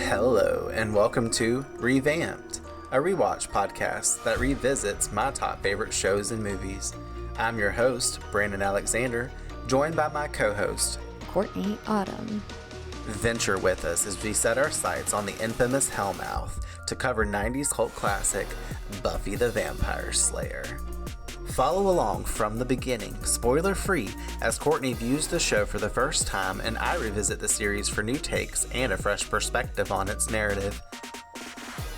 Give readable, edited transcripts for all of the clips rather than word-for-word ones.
Hello, and welcome to Revamped, a rewatch podcast that revisits my top favorite shows and movies. I'm your host, Brandon Alexander, joined by my co-host, Courtney Autumn. Venture with us as we set our sights on the infamous Hellmouth to cover 90s cult classic, Buffy the Vampire Slayer. Follow along from the beginning, spoiler-free, as Courtney views the show for the first time and I revisit the series for new takes and a fresh perspective on its narrative.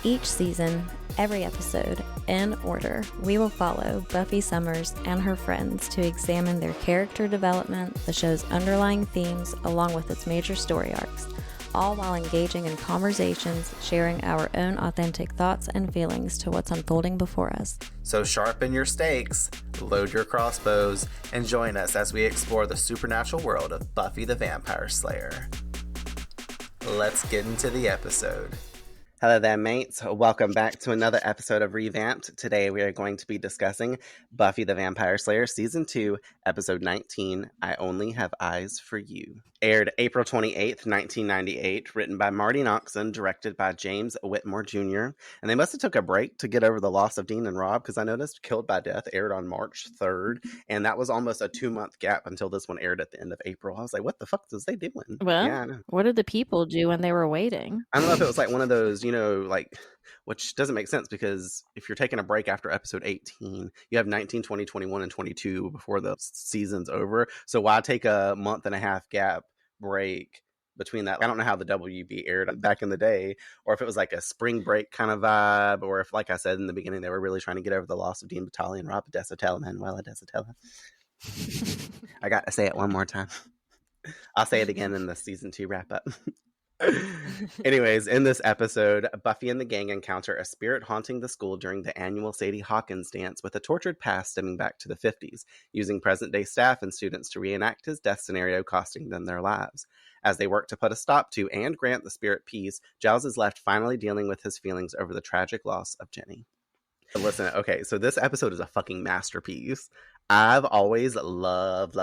Each season, every episode, in order, we will follow Buffy Summers and her friends to examine their character development, the show's underlying themes, along with its major story arcs, all while engaging in conversations, sharing our own authentic thoughts and feelings to what's unfolding before us. So sharpen your stakes, load your crossbows, and join us as we explore the supernatural world of Buffy the Vampire Slayer. Let's get into the episode. Hello there, mates. Welcome back to another episode of Revamped. Today we are going to be discussing Buffy the Vampire Slayer Season 2, Episode 19, I Only Have Eyes for You. Aired April 28th, 1998, written by Marty Noxon, directed by James Whitmore Jr. And they must have took a break to get over the loss of Dean and Rob, because I noticed Killed by Death aired on March 3rd, and that was almost a 2-month gap until this one aired at the end of April. I was like, what the fuck was they doing? Well, yeah, I know. What did the people do when they were waiting? I don't know if it was like one of those, like, which doesn't make sense because if you're taking a break after episode 18, you have 19, 20, 21, and 22 before the season's over. So why take a month and a half gap break between that? I don't know how the WB aired back in the day, or if it was like a spring break kind of vibe, or if, like I said in the beginning, they were really trying to get over the loss of Dean Batali and Rob 𝒂𝒊𝒆. I got to say it one more time. I'll say it again in the season 2 wrap up. Anyways, in this episode, Buffy and the gang encounter a spirit haunting the school during the annual Sadie Hawkins dance with a tortured past stemming back to the 50s, using present-day staff and students to reenact his death scenario, costing them their lives. As they work to put a stop to and grant the spirit peace, Giles is left finally dealing with his feelings over the tragic loss of Jenny. Listen, okay, so this episode is a fucking masterpiece. I've always loved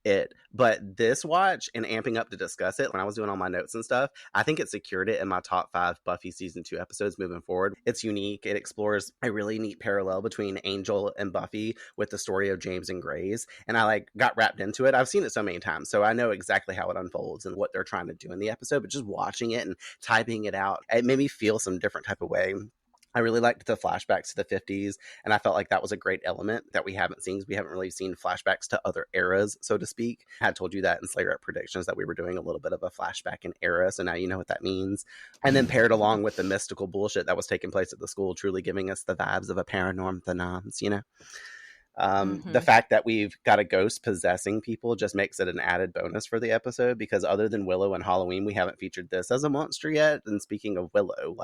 it. But this watch and amping up to discuss it when I was doing all my notes and stuff, I think it secured it in my top 5 Buffy season 2 episodes moving forward. It's unique. It explores a really neat parallel between Angel and Buffy with the story of James and Grace. And I got wrapped into it. I've seen it so many times, so I know exactly how it unfolds and what they're trying to do in the episode. But just watching it and typing it out, it made me feel some different type of way. I really liked the flashbacks to the 50s, and I felt like that was a great element that we haven't seen. We haven't really seen flashbacks to other eras, so to speak. I had told you that in Slayer at Predictions that we were doing a little bit of a flashback in era, so now you know what that means. And then paired along with the mystical bullshit that was taking place at the school, truly giving us the vibes of a paranorm phenoms, The fact that we've got a ghost possessing people just makes it an added bonus for the episode, because other than Willow and Halloween, we haven't featured this as a monster yet. And speaking of Willow,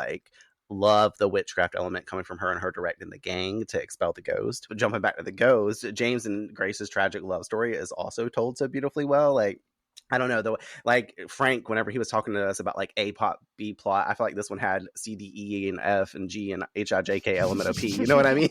love the witchcraft element coming from her and her directing the gang to expel the ghost. But jumping back to the ghost, James and Grace's tragic love story is also told so beautifully well. I don't know, though. Frank, whenever he was talking to us about A plot, B plot, I feel like this one had C, D, E, and F, and G, and H, I, J, K, element of P. You know what I mean?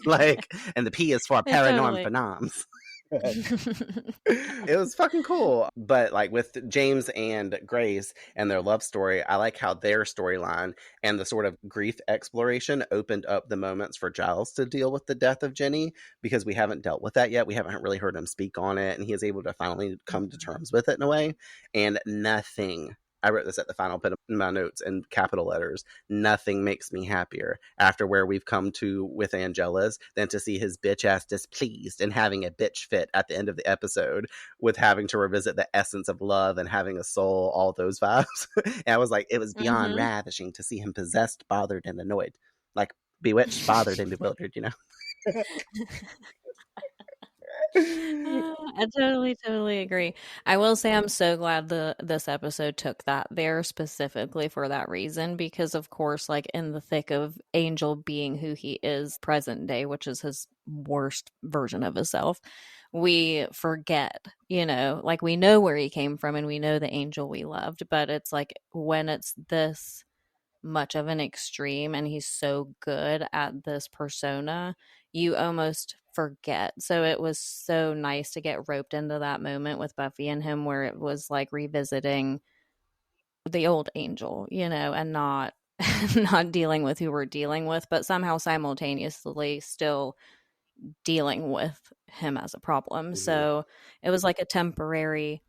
And the P is for paranorm phenoms. It was fucking cool. But with James and Grace and their love story, I like how their storyline and the sort of grief exploration opened up the moments for Giles to deal with the death of Jenny, because we haven't dealt with that yet. We haven't really heard him speak on it, and he is able to finally come to terms with it in a way. And nothing, I wrote this at the final bit of my notes in capital letters, nothing makes me happier after where we've come to with Angelus than to see his bitch ass displeased and having a bitch fit at the end of the episode with having to revisit the essence of love and having a soul, all those vibes. And I was like, it was beyond ravishing to see him possessed, bothered, and annoyed. Bewitched, bothered, and bewildered, I totally agree. I will say I'm so glad this episode took that there specifically for that reason, because of course, in the thick of Angel being who he is present day, which is his worst version of himself, we forget, we know where he came from and we know the Angel we loved, but it's when it's this much of an extreme and he's so good at this persona, you almost forget. So it was so nice to get roped into that moment with Buffy and him, where it was revisiting the old Angel, and not not dealing with who we're dealing with, but somehow simultaneously still dealing with him as a problem. So it was like a temporary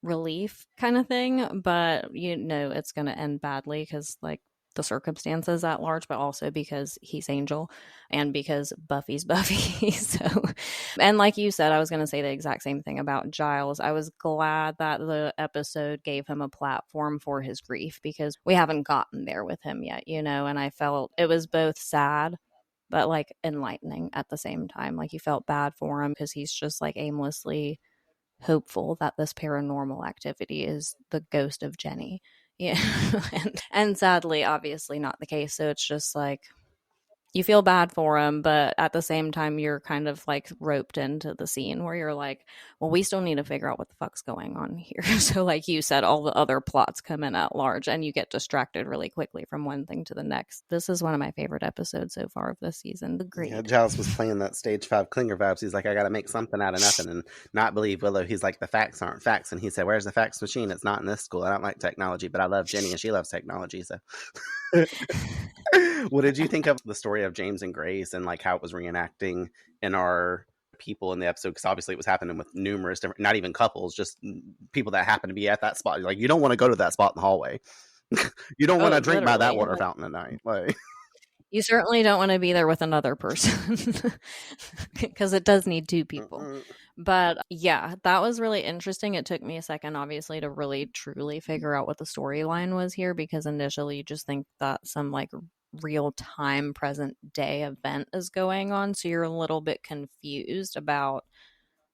relief kind of thing, but it's going to end badly because like the circumstances at large, but also because he's Angel and because Buffy's Buffy. So, and like you said, I was going to say the exact same thing about Giles. I was glad that the episode gave him a platform for his grief because we haven't gotten there with him yet, and I felt it was both sad but like enlightening at the same time. Like you felt bad for him because he's just like aimlessly hopeful that this paranormal activity is the ghost of Jenny. Yeah. and sadly, obviously not the case. So it's just like you feel bad for him, but at the same time, you're kind of like roped into the scene where you're like, well, we still need to figure out what the fuck's going on here. So like you said, all the other plots come in at large and you get distracted really quickly from one thing to the next. This is one of my favorite episodes so far of this season. Agreed. Yeah, Giles was playing that stage 5 clinger vibes. He's like, I got to make something out of nothing and not believe Willow. He's like, the facts aren't facts. And he said, where's the fax machine? It's not in this school. I don't like technology, but I love Jenny and she loves technology. So what did you think of the story of James and Grace and like how it was reenacting in our people in the episode? Because obviously it was happening with numerous different, not even couples, just people that happen to be at that spot. Like, you don't want to go to that spot in the hallway. You don't want to drink by that water fountain at night. Like, you certainly don't want to be there with another person because it does need two people. But yeah, that was really interesting. It took me a second, obviously, to really truly figure out what the storyline was here, because initially you just think that some like real time present day event is going on. So you're a little bit confused about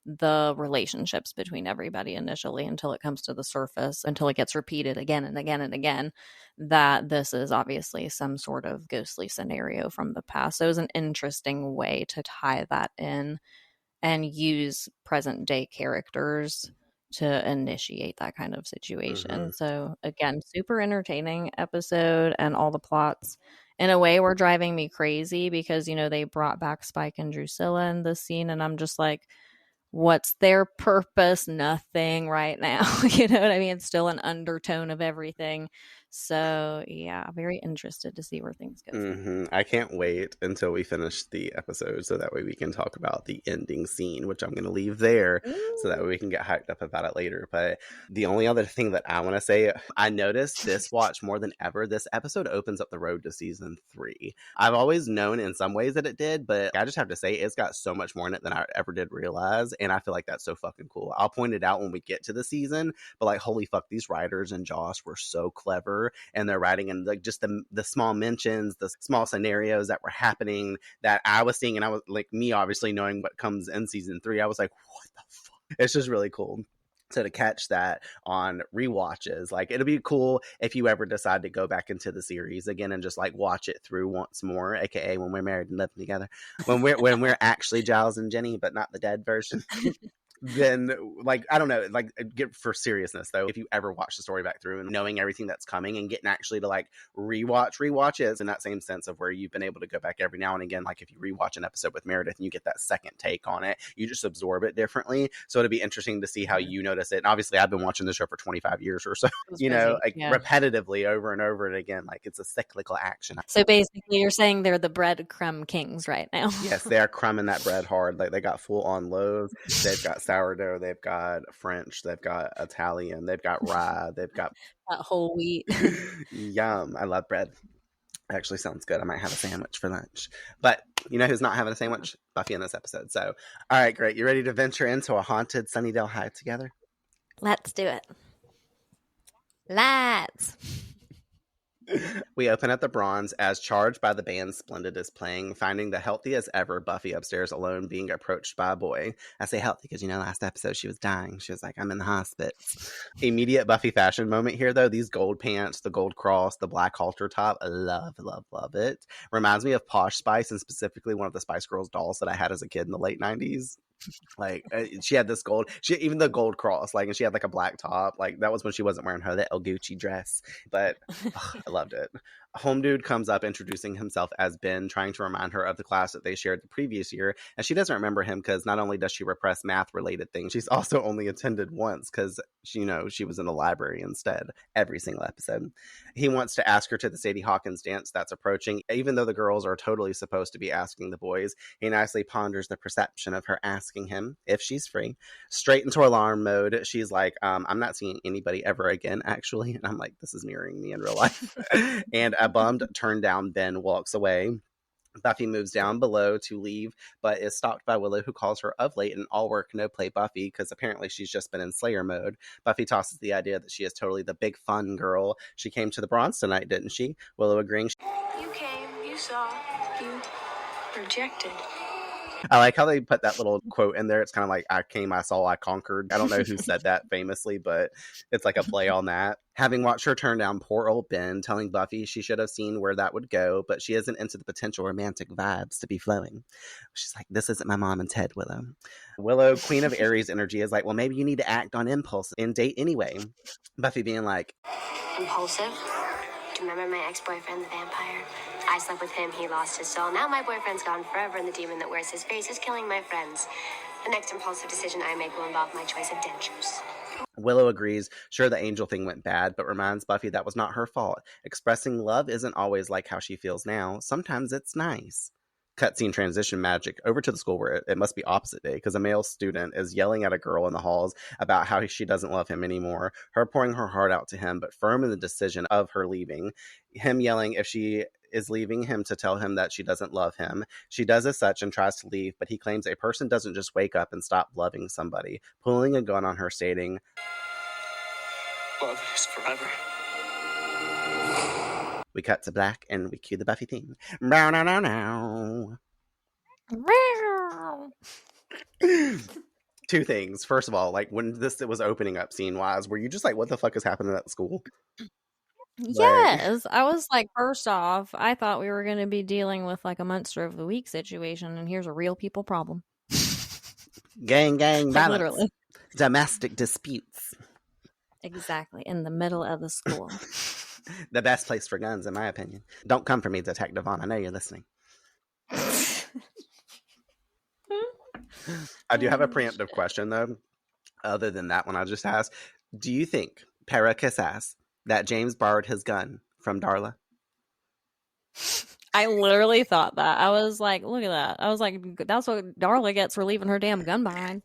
the relationships between everybody initially until it comes to the surface, until it gets repeated again and again and again, that this is obviously some sort of ghostly scenario from the past. So it was an interesting way to tie that in and use present day characters to initiate that kind of situation. So again, super entertaining episode, and all the plots in a way were driving me crazy because, they brought back Spike and Drusilla in this scene, and I'm just like, what's their purpose? Nothing right now. You know what I mean? It's still an undertone of everything. So yeah, very interested to see where things go. I can't wait until we finish the episode so that way we can talk about the ending scene, which I'm going to leave there so that way we can get hyped up about it later. But the only other thing that I want to say, I noticed this watch more than ever, this episode opens up the road to season 3. I've always known in some ways that it did, but I just have to say it's got so much more in it than I ever did realize. And I feel like that's so fucking cool. I'll point it out when we get to the season, but like, holy fuck, these writers and Joss were so clever. And they're writing in like just the small mentions, the small scenarios that were happening that I was seeing. And I was like, me obviously knowing what comes in season 3, I was like, what the fuck? It's just really cool. So to catch that on rewatches, like, it'll be cool if you ever decide to go back into the series again and just like watch it through once more, aka when we're married and living together, when we're actually Giles and Jenny, but not the dead version. Then like, I don't know, like, get for seriousness though, if you ever watch the story back through and knowing everything that's coming and getting actually to like rewatch it in that same sense of where you've been able to go back every now and again, like if you rewatch an episode with Meredith and you get that second take on it, you just absorb it differently. So it'd be interesting to see how you notice it. And obviously I've been watching the show for 25 years or so, repetitively over and over and again, like it's a cyclical action. So basically you're saying they're the breadcrumb kings right now. Yes, they are crumbing that bread hard. Like, they got full on loaves, they've got sourdough, they've got French, they've got Italian, they've got rye, they've got that whole wheat. Yum. I love bread. Actually sounds good. I might have a sandwich for lunch. But you know who's not having a sandwich? Buffy in this episode. So, all right, great. You ready to venture into a haunted Sunnydale High together? Let's do it. Let's. We open at the Bronze as Charged by the Band Splendid is playing, finding the healthy as ever Buffy upstairs alone being approached by a boy. I say healthy because, last episode she was dying. She was like, I'm in the hospice. Immediate Buffy fashion moment here, though. These gold pants, the gold cross, the black halter top. I love, love, love it. Reminds me of Posh Spice, and specifically one of the Spice Girls dolls that I had as a kid in the late 90s. Like, she had this gold, even the gold cross, like, and she had like a black top. Like, that was when she wasn't wearing her little Gucci dress, but I loved it. Home dude comes up introducing himself as Ben, trying to remind her of the class that they shared the previous year. And she doesn't remember him because not only does she repress math-related things, she's also only attended once because, she was in the library instead every single episode. He wants to ask her to the Sadie Hawkins dance that's approaching, even though the girls are totally supposed to be asking the boys. He nicely ponders the perception of her asking him if she's free. Straight into alarm mode, she's like, I'm not seeing anybody ever again, actually. And I'm like, this is mirroring me in real life. And a bummed, turned down Ben walks away. Buffy moves down below to leave, but is stopped by Willow, who calls her of late an all work, no play Buffy, because apparently she's just been in Slayer mode. Buffy tosses the idea that she is totally the big fun girl. She came to the Bronze tonight, didn't she? Willow agreeing. You came, you saw, you rejected. I like how they put that little quote in there. It's kind of like, I came, I saw, I conquered. I don't know who said that famously, but it's like a play on that. Having watched her turn down poor old Ben, telling Buffy she should have seen where that would go, but she isn't into the potential romantic vibes to be flowing. She's like, this isn't my mom and Ted, Willow. Willow, Queen of Aries energy, is like, well, maybe you need to act on impulse and date anyway. Buffy being like, Impulsive? Do you remember my ex-boyfriend, the vampire? I slept with him, he lost his soul. Now my boyfriend's gone forever, and the demon that wears his face is killing my friends. The next impulsive decision I make will involve my choice of dentures. Willow agrees, sure, the angel thing went bad, but reminds Buffy that was not her fault. Expressing love isn't always like how she feels now. Sometimes it's nice. Cutscene transition magic over to the school where it must be opposite day, because a male student is yelling at a girl in the halls about how she doesn't love him anymore, her pouring her heart out to him, but firm in the decision of her leaving. Him yelling if she is leaving him to tell him that she doesn't love him. She does as such and tries to leave, but he claims a person doesn't just wake up and stop loving somebody, pulling a gun on her, stating, love is forever. We cut to black and we cue the Buffy theme. Bow, now, now, now. Two things. First of all, like when this was opening up scene wise, were you just like, what the fuck is happening at school? Yes. I was like, first off, I thought we were going to be dealing with like a monster of the week situation, and here's a real people problem. Gang Like, violence. literally. Domestic disputes. Exactly. In the middle of the school. The best place for guns, in my opinion. Don't come for me, Detective Vaughn. I know you're listening. I do have a preemptive question, though, other than that one I just asked. Do you think, 𝒂𝒂𝒂 that James borrowed his gun from Darla? I literally thought that. I was like, look at that. I was like, that's what Darla gets for leaving her damn gun behind.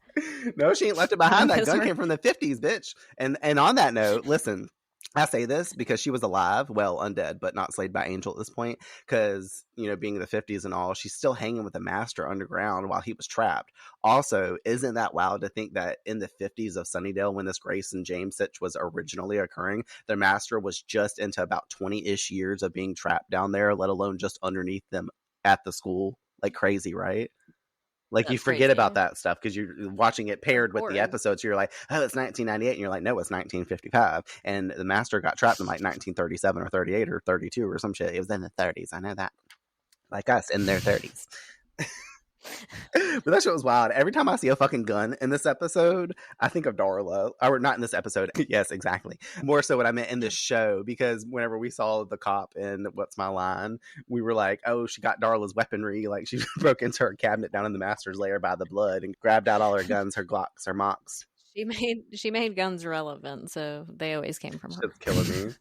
No, she ain't left it behind. That gun came from the 50s, bitch. And on that note, listen, I say this because she was alive, well, undead, but not slayed by Angel at this point. Because, being in the 50s and all, she's still hanging with the Master underground while he was trapped. Also, isn't that wild to think that in the 50s of Sunnydale, when this Grace and James sitch was originally occurring, the Master was just into about 20-ish years of being trapped down there, let alone just underneath them at the school. Like crazy, right? Like, that's you forget crazy about that stuff because you're watching it paired with the episodes. So you're like, oh, it's 1998. And you're like, no, it's 1955. And the Master got trapped in like 1937 or 38 or 32 or some shit. It was in the 30s. I know that. Like us in their 30s. But that shit was wild. Every time I see a fucking gun in this episode, I think of Darla. Or not in this episode. Yes, exactly. More so what I meant in this show, because whenever we saw the cop in What's My Line, we were like, oh, she got Darla's weaponry. Like, she broke into her cabinet down in the Master's lair by the blood and grabbed out all her guns, her Glocks, her Mocks. She made guns relevant, so they always came from her. It's killing me.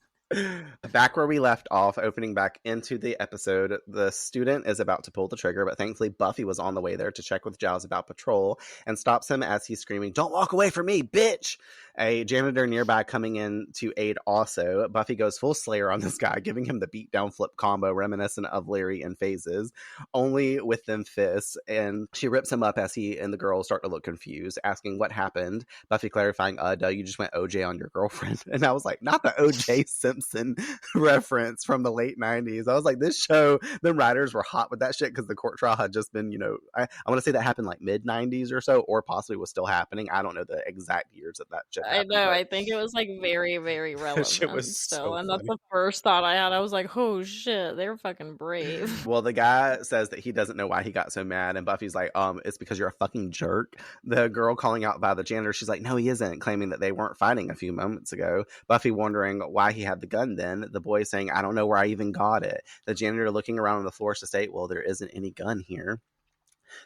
Back where we left off, opening back into the episode, the student is about to pull the trigger, but thankfully Buffy was on the way there to check with Giles about patrol and stops him as he's screaming, "Don't walk away from me, bitch!" A janitor nearby coming in to aid also. Buffy goes full Slayer on this guy, giving him the beatdown flip combo reminiscent of Larry in Phases, only with them fists, and she rips him up as he and the girls start to look confused, asking what happened. Buffy clarifying, duh, you just went OJ on your girlfriend. And I was like, not the OJ Simpson reference from the late 90s. I was like, this show, the writers were hot with that shit because the court trial had just been, I want to say that happened like mid 90s or so, or possibly was still happening. I don't know the exact years that shit I happened. know. But I think it was like very, very that shit relevant was still. so And that's funny. the first thought I had. I was like, oh shit, they're fucking brave. Well, the guy says that he doesn't know why he got so mad, and Buffy's like, it's because you're a fucking jerk. The girl calling out by the janitor, she's like, no, he isn't, claiming that they weren't fighting a few moments ago. Buffy wondering why he had the gun then. The boy saying, I don't know where I even got it. The janitor looking around on the floor to state, well, there isn't any gun here.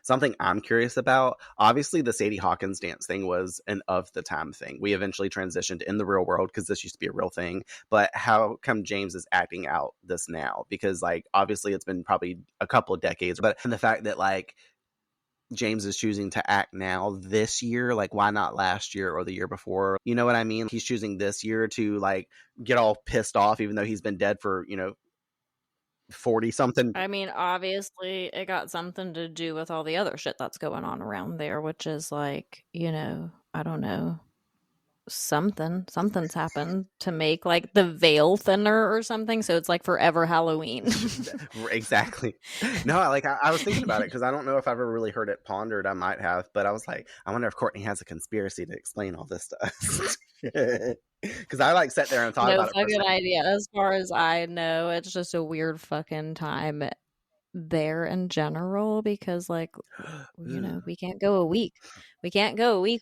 Something I'm curious about, obviously the Sadie Hawkins dance thing was an of the time thing. We eventually transitioned in the real world because this used to be a real thing. But how come James is acting out this now? Because like obviously it's been probably a couple of decades, but the fact that like James is choosing to act now this year, like why not last year or the year before? You know what I mean? He's choosing this year to like get all pissed off even though he's been dead for, 40 something. I mean, obviously, it got something to do with all the other shit that's going on around there, which is like, I don't know, something's happened to make like the veil thinner or something. So it's like forever Halloween. Exactly. No, like I was thinking about it because I don't know if I've ever really heard it pondered. I might have, but I was like, I wonder if Courtney has a conspiracy to explain all this stuff. Because I like sat there and thought No about it. fucking idea. As far as I know, it's just a weird fucking time there in general because like we can't go a week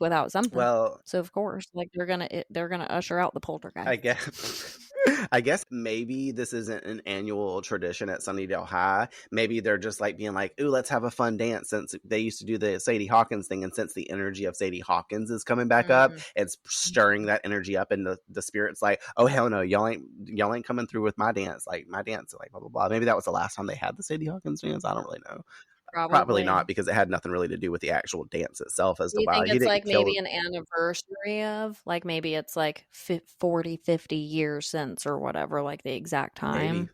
without something. Well, so of course like they're gonna usher out the poltergeist. I guess maybe this isn't an annual tradition at Sunnydale High. Maybe they're just like being like, ooh, let's have a fun dance, since they used to do the Sadie Hawkins thing, and since the energy of Sadie Hawkins is coming back up, it's stirring that energy up, and the spirit's like, oh hell no, y'all ain't coming through with my dance, like blah blah blah. Maybe that was the last time they had the Sadie Hawkins dance. I don't really know. Probably not, because it had nothing really to do with the actual dance itself as to you why think he it's didn't like kill. maybe an anniversary of like maybe it's like 40 50 years since or whatever, like the exact time. Maybe.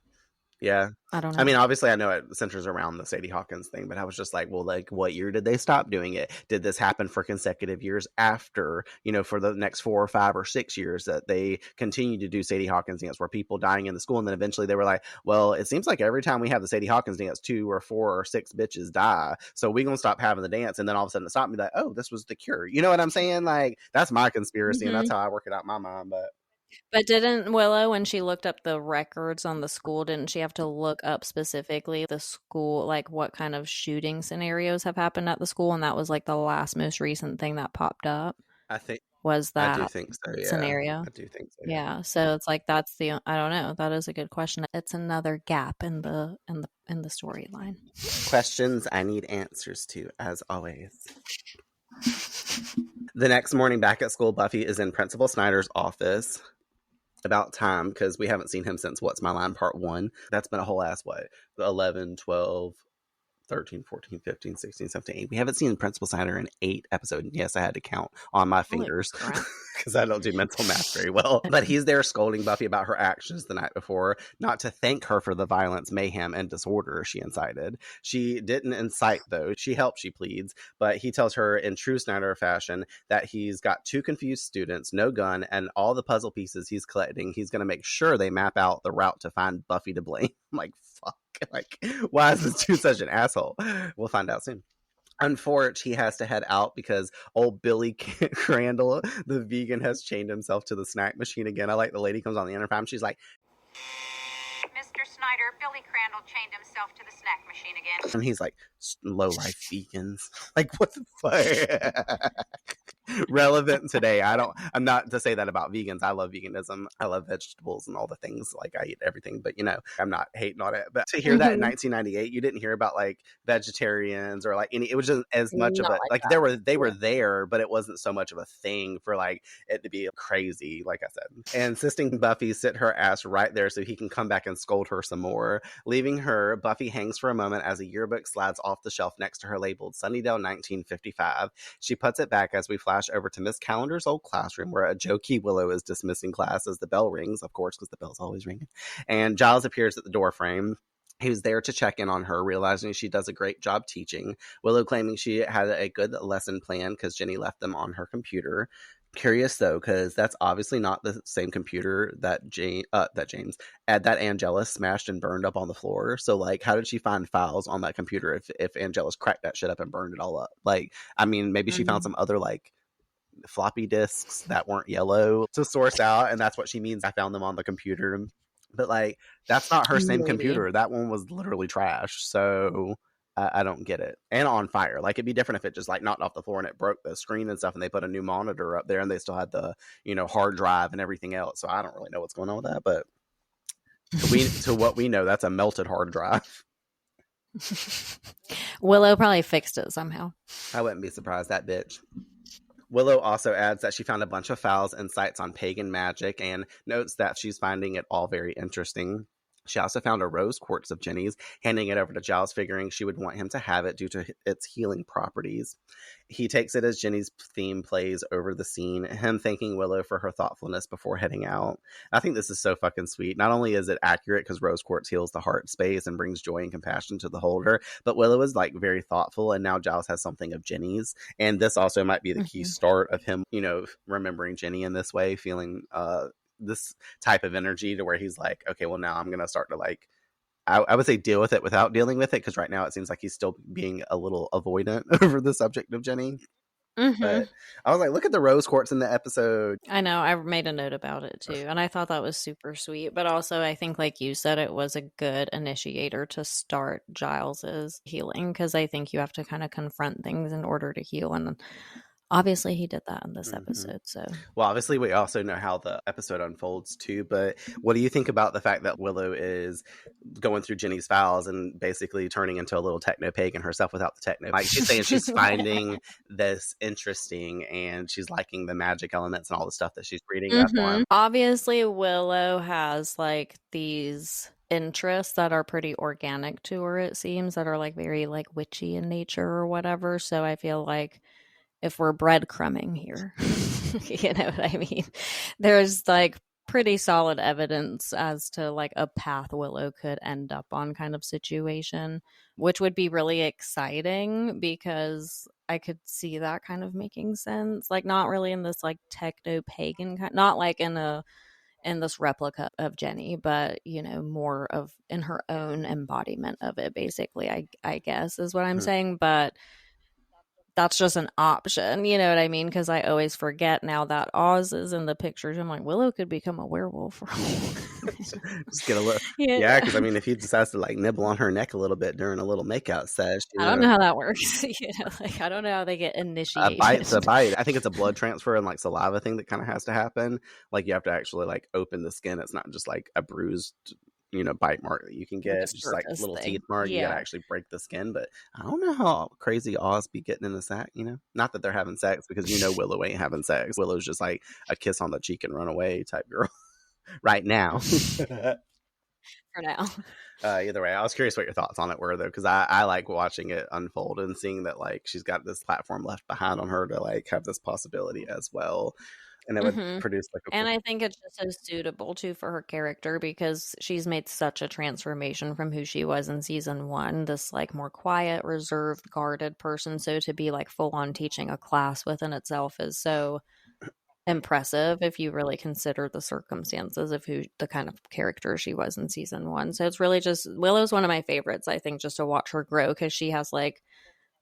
Yeah. I don't know. I mean, obviously I know it centers around the Sadie Hawkins thing, but I was just like, well, like what year did they stop doing it? Did this happen for consecutive years after, for the next 4 or 5 or 6 years that they continued to do Sadie Hawkins dance, where people dying in the school, and then eventually they were like, well, it seems like every time we have the Sadie Hawkins dance, 2 or 4 or 6 bitches die, so we're gonna stop having the dance. And then all of a sudden it stopped, me like, oh, this was the cure. You know what I'm saying? Like that's my conspiracy, and that's how I work it out in my mind. But didn't Willow, when she looked up the records on the school, didn't she have to look up specifically the school, like what kind of shooting scenarios have happened at the school? And that was like the last most recent thing that popped up. I think was that I do think so, yeah. scenario. I do think so. Yeah. So it's like I don't know. That is a good question. It's another gap in the storyline. Questions I need answers to, as always. The next morning back at school, Buffy is in Principal Snyder's office. About time, because we haven't seen him since What's My Line Part 1. That's been a whole ass, 11, 12, 13, 14, 15, 16, 17, 18. We haven't seen Principal Snyder in 8 episodes. Yes, I had to count on my fingers because I don't do mental math very well. But he's there scolding Buffy about her actions the night before, not to thank her for the violence, mayhem, and disorder she incited. She didn't incite, though. She helps, she pleads. But he tells her in true Snyder fashion that he's got 2 confused students, no gun, and all the puzzle pieces he's collecting, he's going to make sure they map out the route to find Buffy to blame. I'm like, fuck. Like, why is this dude such an asshole? We'll find out soon. Unfortunately, he has to head out because old Billy Crandall, the vegan, has chained himself to the snack machine again. I like the lady comes on the intercom. She's like, Mr. Snyder, Billy Crandall chained himself to the snack machine again. And he's like, low-life vegans. Like, what the fuck? Relevant today. I'm not to say that about vegans. I love veganism. I love vegetables and all the things. Like, I eat everything, but I'm not hating on it. But to hear that in 1998, you didn't hear about like vegetarians or like any, it was just as much of a, like they were there, but it wasn't so much of a thing for like it to be crazy, like I said. And insisting Buffy sit her ass right there so he can come back and scold her some more. Leaving her, Buffy hangs for a moment as a yearbook slides off the shelf next to her labeled Sunnydale 1955. She puts it back as we flash over to Miss Calendar's old classroom where a jokey Willow is dismissing class as the bell rings, of course, because the bell's always ringing. And Giles appears at the doorframe. He was there to check in on her, realizing she does a great job teaching. Willow claiming she had a good lesson plan because Jenny left them on her computer. Curious though, because that's obviously not the same computer that that Angela smashed and burned up on the floor. So like, how did she find files on that computer if Angela's cracked that shit up and burned it all up? Like, I mean, maybe she found some other like floppy disks that weren't yellow to source out, and that's what she means. I found them on the computer. But like, that's not her same computer. That one was literally trashed. So I don't get it. And on fire. Like, it'd be different if it just like knocked off the floor and it broke the screen and stuff, and they put a new monitor up there and they still had the, hard drive and everything else. So I don't really know what's going on with that. But to what we know, that's a melted hard drive. Willow probably fixed it somehow. I wouldn't be surprised, that bitch. Willow also adds that she found a bunch of files and sites on pagan magic and notes that she's finding it all very interesting. She also found a rose quartz of Jenny's, handing it over to Giles, figuring she would want him to have it due to its healing properties. He takes it as Jenny's theme plays over the scene, him thanking Willow for her thoughtfulness before heading out. I think this is so fucking sweet. Not only is it accurate because rose quartz heals the heart space and brings joy and compassion to the holder, but Willow is like very thoughtful, and now Giles has something of Jenny's. And this also might be the key start of him, remembering Jenny in this way, feeling this type of energy to where he's like, okay, well, now I'm going to start to like, I would say deal with it without dealing with it, because right now it seems like he's still being a little avoidant over the subject of Jenny. But I was like, look at the rose quartz in the episode. I know, I made a note about it too, and I thought that was super sweet. But also, I think, like you said, it was a good initiator to start Giles's healing, because I think you have to kind of confront things in order to heal, and obviously he did that in this episode. So, well, obviously we also know how the episode unfolds too, but what do you think about the fact that Willow is going through Jenny's files and basically turning into a little techno pagan herself without the techno? Like, she's saying she's finding this interesting and she's liking the magic elements and all the stuff that she's reading up on. Obviously Willow has like these interests that are pretty organic to her, it seems, that are like very like witchy in nature or whatever. So I feel like if we're breadcrumbing here, you know what I mean? There's like pretty solid evidence as to like a path Willow could end up on kind of situation, which would be really exciting because I could see that kind of making sense. Like, not really in this like techno pagan kind, not like in this replica of Jenny, but more of in her own embodiment of it, basically, I guess is what I'm saying. But that's just an option, you know what I mean? Because I always forget now that Oz is in the pictures. I'm like, Willow could become a werewolf. Just get a little, yeah. Because I mean, if he decides to like nibble on her neck a little bit during a little makeout sesh, I don't know how that works. I don't know how they get initiated. A bite's a bite. I think it's a blood transfer and like saliva thing that kind of has to happen. Like, you have to actually like open the skin. It's not just like a bruised bite mark that you can get, just like little teeth mark. You gotta actually break the skin. But I don't know how crazy Oz be getting in the sack, not that they're having sex, because Willow ain't having sex. Willow's just like a kiss on the cheek and run away type girl right now. For now. Either way, I was curious what your thoughts on it were, though, because I like watching it unfold and seeing that like she's got this platform left behind on her to like have this possibility as well. And it would produce like and I think it's just so suitable too for her character, because she's made such a transformation from who she was in season 1, this like more quiet, reserved, guarded person. So to be like full on teaching a class within itself is so impressive if you really consider the circumstances of the kind of character she was in season 1. So it's really just, Willow's one of my favorites, I think, just to watch her grow, because she has like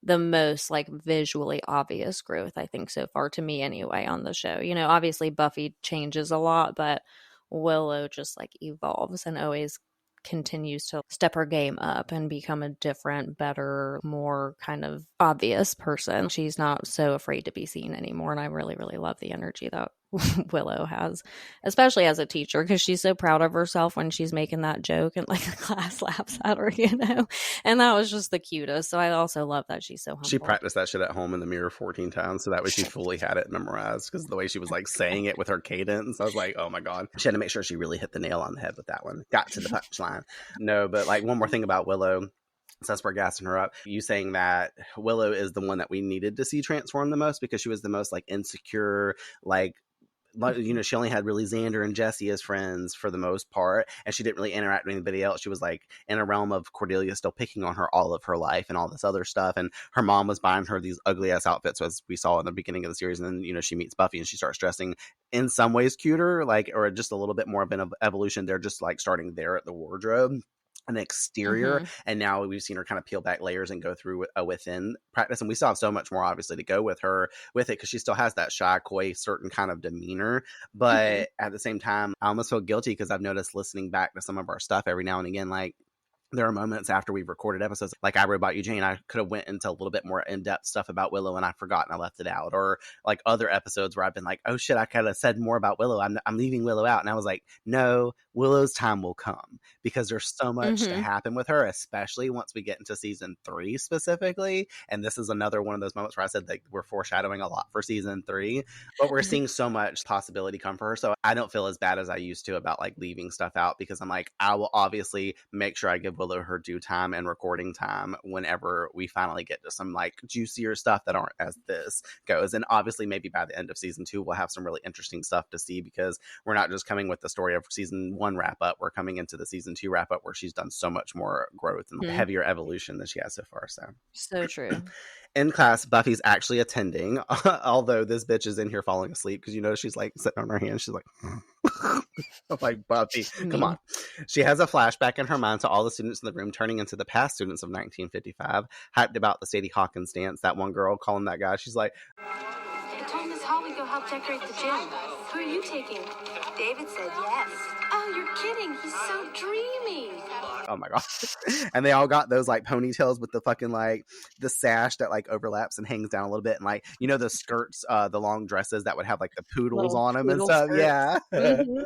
the most like visually obvious growth, I think, so far, to me anyway, on the show. Obviously Buffy changes a lot, but Willow just like evolves and always continues to step her game up and become a different, better, more kind of obvious person. She's not so afraid to be seen anymore, and I really, really love the energy that Willow has, especially as a teacher, because she's so proud of herself when she's making that joke and like the class laughs at her, and that was just the cutest. So I also love that she's so humble. She practiced that shit at home in the mirror 14 times, so that way she fully had it memorized, because the way she was like saying it with her cadence, I was like, oh my god, she had to make sure she really hit the nail on the head with that one. Got to the punchline. No, but like, one more thing about Willow, since we're gassing her up, you saying that Willow is the one that we needed to see transform the most, because she was the most like insecure, like she only had really Xander and Jesse as friends for the most part, and she didn't really interact with anybody else. She was like in a realm of Cordelia still picking on her all of her life and all this other stuff, and her mom was buying her these ugly ass outfits, as we saw in the beginning of the series. And then she meets Buffy and she starts dressing in some ways cuter, like, or just a little bit more of an evolution. They're just like starting there at the wardrobe. an exterior, and now we've seen her kind of peel back layers and go through a within practice, and we still have so much more obviously to go with her with it, because she still has that shy, coy, certain kind of demeanor, but at the same time I almost feel guilty because I've noticed listening back to some of our stuff every now and again, like there are moments after we've recorded episodes, like �I 𝒂𝒑𝒈, I could have went into a little bit more in-depth stuff about Willow and I forgot and I left it out. Or like other episodes where I've been like, oh shit, I could have said more about Willow. I'm leaving Willow out. And I was like, no, Willow's time will come, because there's so much to happen with her, especially once we get into season 3 specifically. And this is another one of those moments where I said that we're foreshadowing a lot for season 3, but we're seeing so much possibility come for her. So I don't feel as bad as I used to about like leaving stuff out, because I'm like, I will obviously make sure I give Willow her due time and recording time whenever we finally get to some like juicier stuff that aren't as this goes. And obviously maybe by the end of season 2 we'll have some really interesting stuff to see, because we're not just coming with the story of season 1 wrap up, we're coming into the season 2 wrap up where she's done so much more growth and heavier evolution than she has so far. So true. In class, Buffy's actually attending, although this bitch is in here falling asleep, because you know she's like sitting on her hands. She's like, I'm like, Buffy, come on. She has a flashback in her mind to all the students in the room turning into the past students of 1955, hyped about the Sadie Hawkins dance. That one girl calling that guy, she's like, I told Miss Hall we'd go help decorate the gym. Who are you taking? David said yes. Oh, you're kidding. He's so dreamy. Oh my god. And they all got those like ponytails with the fucking like the sash that like overlaps and hangs down a little bit, and like, you know, the skirts, the long dresses that would have like the poodles little on them and stuff. Skirts. Yeah.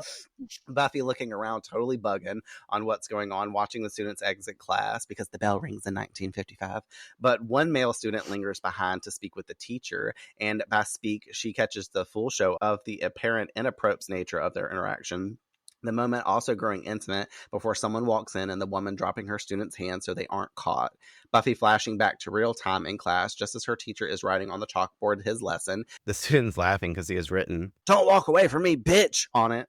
Buffy looking around, totally bugging on what's going on, watching the students exit class because the bell rings in 1955. But one male student lingers behind to speak with the teacher, and by speak, she catches the full show of the apparent inappropriate nature of their interaction. The moment also growing intimate before someone walks in and the woman dropping her student's hand so they aren't caught. Buffy flashing back to real time in class just as her teacher is writing on the chalkboard his lesson. The student's laughing because he has written, "Don't walk away from me, bitch," on it.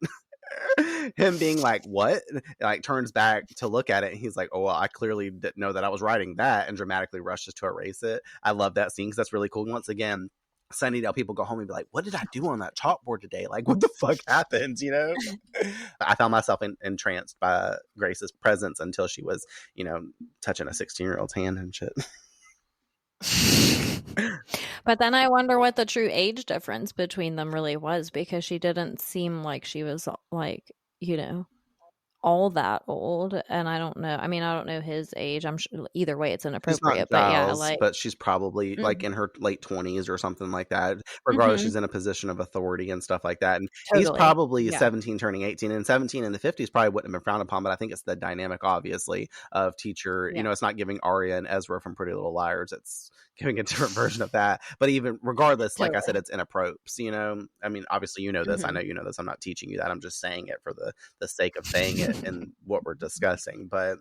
Him being like, what? Like turns back to look at it and he's like, oh, well, I clearly didn't know that I was writing that, and dramatically rushes to erase it. I love that scene because that's really cool. Once again, Sunnydale people go home and be like, what did I do on that chalkboard today? Like, what the fuck happened, you know? I found myself entranced by Grace's presence until she was, you know, touching a 16-year-old's hand and shit. But then I wonder what the true age difference between them really was, because she didn't seem like she was like, you know, all that old. And I don't know. I mean, I don't know his age. I'm sure either way it's inappropriate. But yeah, like, but she's probably like in her late 20s or something like that. Regardless, she's in a position of authority and stuff like that. And he's probably 17 turning 18, and 17 in the 50s probably wouldn't have been frowned upon. But I think it's the dynamic, obviously, of teacher. You know, it's not giving Arya and Ezra from Pretty Little Liars. It's giving a different version of that. But even regardless, like I said, it's inappropriate. You know, I mean, obviously, you know this. I know you know this. I'm not teaching you that. I'm just saying it for the sake of saying it and what we're discussing. But,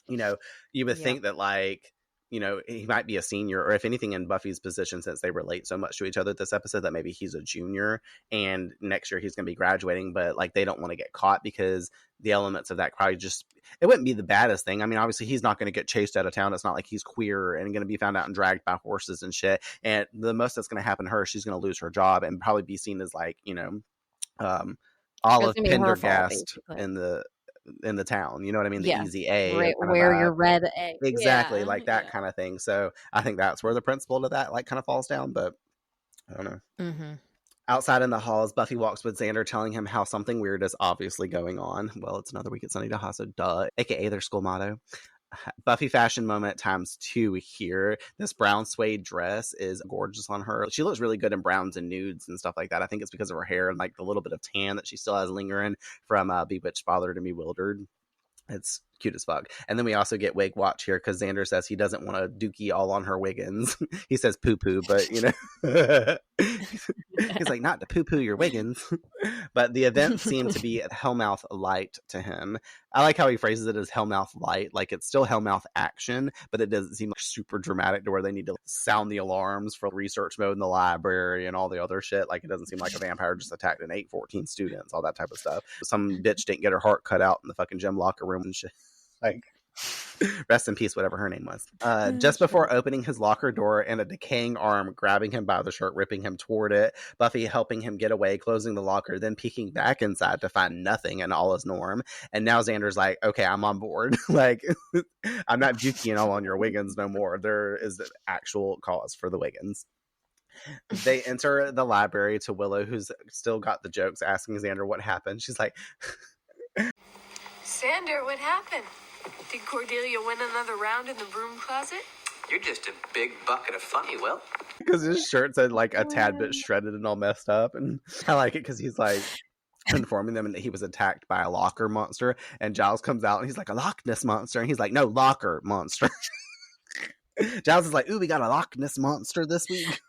you know, you would think that, like, you know, he might be a senior, or if anything in Buffy's position, since they relate so much to each other this episode, that maybe he's a junior and next year he's going to be graduating. But like, they don't want to get caught because the elements of that crowd just, it wouldn't be the baddest thing. I mean, obviously he's not going to get chased out of town. It's not like he's queer and going to be found out and dragged by horses and shit. And the most that's going to happen to her, she's going to lose her job and probably be seen as like, you know, Olive Pendergast in the town, you know what I mean? The easy A, right, wear your red A, exactly, like that kind of thing. So I think that's where the principle to that like kind of falls down. But I don't know. Outside in the halls, Buffy walks with Xander, telling him how something weird is obviously going on. Well, it's another week at Sunnydale High, so duh, aka their school motto. Buffy fashion moment times 2 here. This brown suede dress is gorgeous on her. She looks really good in browns and nudes and stuff like that. I think it's because of her hair and like the little bit of tan that she still has lingering from Bewitched Father to Bewildered. It's cute as fuck. And then we also get Wig Watch here because Xander says he doesn't want a dookie all on her Wiggins. He says poo poo, but you know, he's like, not to poo poo your Wiggins. But the event seemed to be at Hellmouth Light to him. I like how he phrases it as Hellmouth Light, like it's still Hellmouth action, but it doesn't seem like super dramatic to where they need to sound the alarms for research mode in the library and all the other shit. Like, it doesn't seem like a vampire just attacked an 14 students, all that type of stuff. Some bitch didn't get her heart cut out in the fucking gym locker room and shit. Like, Rest in peace, whatever her name was. Just before opening his locker door and a decaying arm grabbing him by the shirt, ripping him toward it, Buffy helping him get away, closing the locker, then peeking back inside to find nothing and all is norm. And now Xander's like, okay, I'm on board. Like, I'm not juking all on your Wiggins no more. There is an actual cause for the Wiggins. They enter the library to Willow, who's still got the jokes, asking Xander what happened. She's like, Xander, what happened? Did Cordelia win another round in the broom closet? You're just a big bucket of funny, Will. because his shirt said like a tad bit shredded and all messed up. And I like it because he's like informing them that he was attacked by a locker monster. And Giles comes out and he's like, a Loch Ness monster. And he's like, no, locker monster. Giles is like, ooh, we got a Loch Ness monster this week.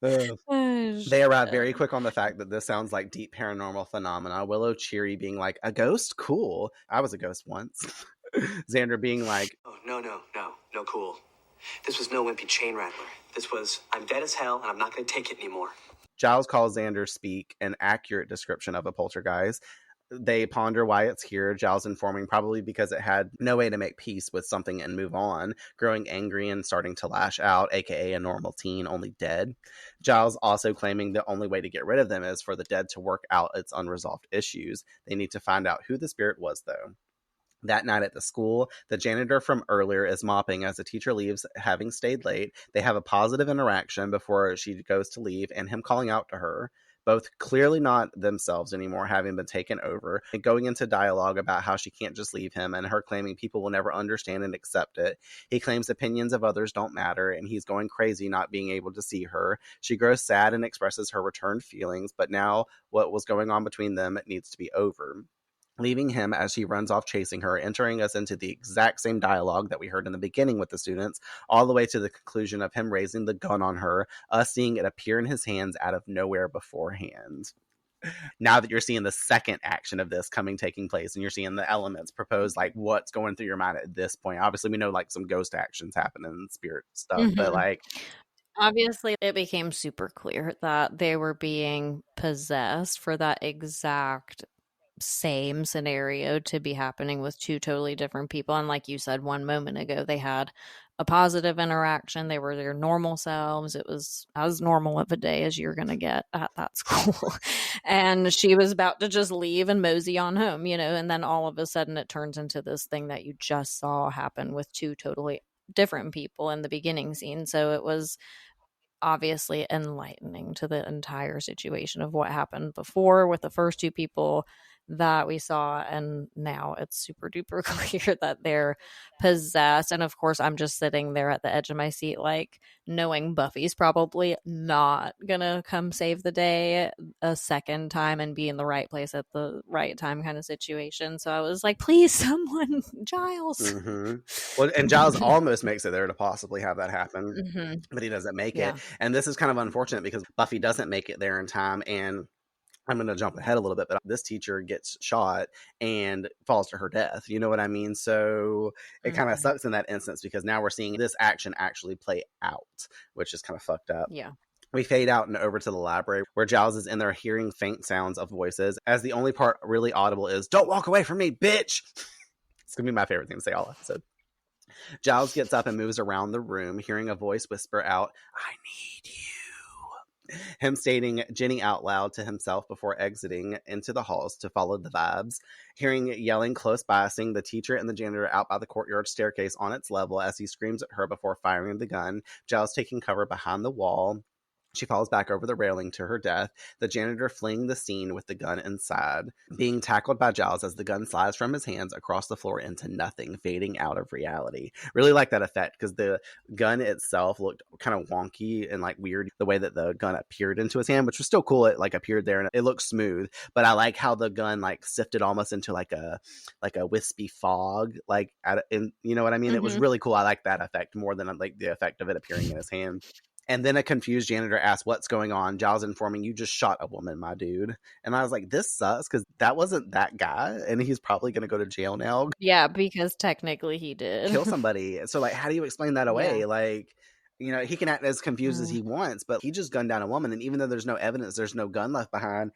They arrive very quick on the fact that this sounds like deep paranormal phenomena. Willow cheery being like, a ghost? Cool. I was a ghost once. Xander being like, Oh, no, cool. This was no wimpy chain rattler. This was, I'm dead as hell and I'm not going to take it anymore. Giles calls Xander speak, an accurate description of a poltergeist. They ponder why it's here, Giles informing probably because it had no way to make peace with something and move on, growing angry and starting to lash out, aka a normal teen, only dead. Giles also claiming the only way to get rid of them is for the dead to work out its unresolved issues. They need to find out who the spirit was, though. That night at the school, the janitor from earlier is mopping as the teacher leaves, having stayed late. They have a positive interaction before she goes to leave, and him calling out to her. Both clearly not themselves anymore, having been taken over, and going into dialogue about how she can't just leave him, and her claiming people will never understand and accept it. He claims opinions of others don't matter, and he's going crazy not being able to see her. She grows sad and expresses her returned feelings, but now what was going on between them needs to be over. Leaving him as she runs off chasing her, entering us into the exact same dialogue that we heard in the beginning with the students, all the way to the conclusion of him raising the gun on her, us seeing it appear in his hands out of nowhere beforehand. Now that you're seeing the second action of this taking place, and you're seeing the elements proposed, like what's going through your mind at this point. Obviously, we know like some ghost actions happening and spirit stuff, but like obviously it became super clear that they were being possessed for that exact same scenario to be happening with two totally different people. And like you said one moment ago, they had a positive interaction. They were their normal selves. It was as normal of a day as you're going to get at that school. And she was about to just leave and mosey on home, and then all of a sudden it turns into this thing that you just saw happen with two totally different people in the beginning scene. So it was obviously enlightening to the entire situation of what happened before with the first two people that we saw, and now it's super duper clear that they're possessed. And of course I'm just sitting there at the edge of my seat, like knowing Buffy's probably not gonna come save the day a second time and be in the right place at the right time kind of situation. So I was like, please someone, Giles. Well, and Giles almost makes it there to possibly have that happen, but he doesn't make it. And this is kind of unfortunate because Buffy doesn't make it there in time, and I'm going to jump ahead a little bit, but this teacher gets shot and falls to her death. You know what I mean? So it kind of sucks in that instance because now we're seeing this action actually play out, which is kind of fucked up. Yeah. We fade out and over to the library where Giles is in there hearing faint sounds of voices, as the only part really audible is, "Don't walk away from me, bitch!" It's going to be my favorite thing to say all episode. Giles gets up and moves around the room, hearing a voice whisper out, "I need you." Him stating Jenny out loud to himself before exiting into the halls to follow the vibes. Hearing yelling close by, seeing the teacher and the janitor out by the courtyard staircase on its level as he screams at her before firing the gun. Giles taking cover behind the wall. She falls back over the railing to her death, the janitor fleeing the scene with the gun inside, being tackled by Giles as the gun slides from his hands across the floor into nothing, fading out of reality. Really like that effect because the gun itself looked kind of wonky and like weird, the way that the gun appeared into his hand, which was still cool. It like appeared there and it looked smooth, but I like how the gun like sifted almost into like a wispy fog, like you know what I mean? It was really cool. I like that effect more than like the effect of it appearing in his hand. And then a confused janitor asks, "What's going on?" Giles informing, "You just shot a woman, my dude." And I was like, this sucks because that wasn't that guy. And he's probably going to go to jail now. Yeah, because technically he did. Kill somebody. So like, how do you explain that away? Yeah. Like, he can act as confused as he wants, but he just gunned down a woman. And even though there's no evidence, there's no gun left behind,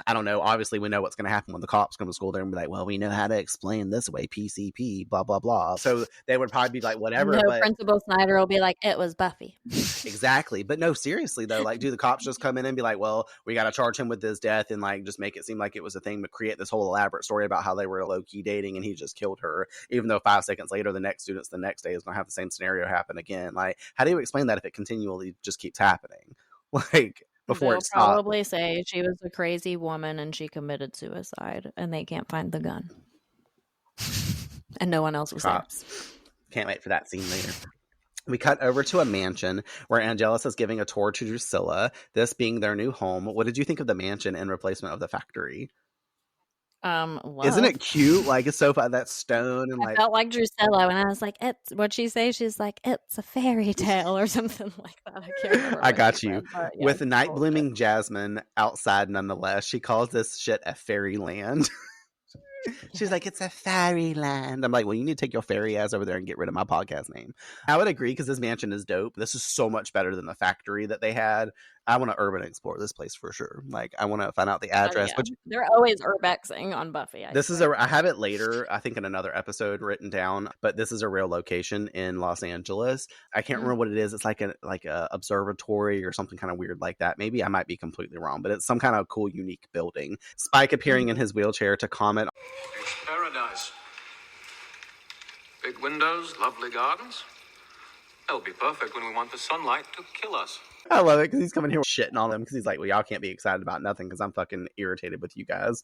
I don't know. Obviously, we know what's going to happen when the cops come to school. They're going to be like, well, we know how to explain this way, PCP, blah, blah, blah. So they would probably be like, whatever. No, but Principal Snyder will be like, it was Buffy. Exactly. But no, seriously, though, like, do the cops just come in and be like, well, we got to charge him with his death and, like, just make it seem like it was a thing, but create this whole elaborate story about how they were low-key dating and he just killed her, even though 5 seconds later, the next students the next day is going to have the same scenario happen again. Like, how do you explain that if it continually just keeps happening? Like, before They'll it stops. probably say she was a crazy woman and she committed suicide and they can't find the gun. And no one else was Cops. Can't wait for that scene later. We cut over to a mansion where Angelus is giving a tour to Drusilla, this being their new home. What did you think of the mansion in replacement of the factory? Isn't it cute? Like, it's so fun, that stone and I like felt like Drusilla when I was like, it's what'd she say? She's like, it's a fairy tale or something like that. I can't remember. I got you. Said, but yeah, with night totally. blooming jasmine outside nonetheless. She calls this shit a fairyland. She's like, it's a fairyland. I'm like, well, you need to take your fairy ass over there and get rid of my podcast name. I would agree because this mansion is dope. This is so much better than the factory that they had. I want to urban explore this place for sure. Like, I want to find out the address. Yeah. They're always urbexing on Buffy. I have it later, I think in another episode written down, but this is a real location in Los Angeles. I can't remember what it is. It's like a observatory or something kind of weird like that. Maybe I might be completely wrong, but it's some kind of cool, unique building. Spike appearing in his wheelchair to comment. It's paradise. Big windows, lovely gardens. They'll be perfect when we want the sunlight to kill us. I love it because he's coming here shitting on them because he's like, well, y'all can't be excited about nothing because I'm fucking irritated with you guys.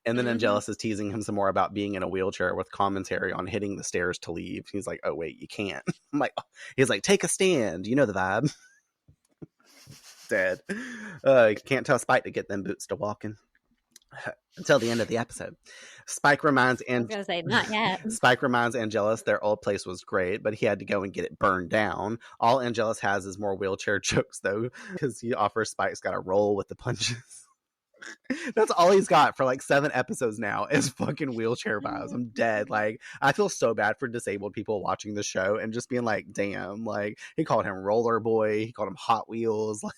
And then Angelus is teasing him some more about being in a wheelchair with commentary on hitting the stairs to leave. He's like, oh, wait, you can't. I'm like, oh. He's like, take a stand. You know the vibe. Dead. You can't tell Spike to get them boots to walking. Until the end of the episode. Spike reminds not yet. Spike reminds Angelus their old place was great, but he had to go and get it burned down. All Angelus has is more wheelchair jokes though, because he offers Spike's got to roll with the punches. That's all he's got for like 7 episodes now is fucking wheelchair vibes. I'm dead. Like, I feel so bad for disabled people watching the show and just being like, damn, like he called him Roller Boy, he called him Hot Wheels, like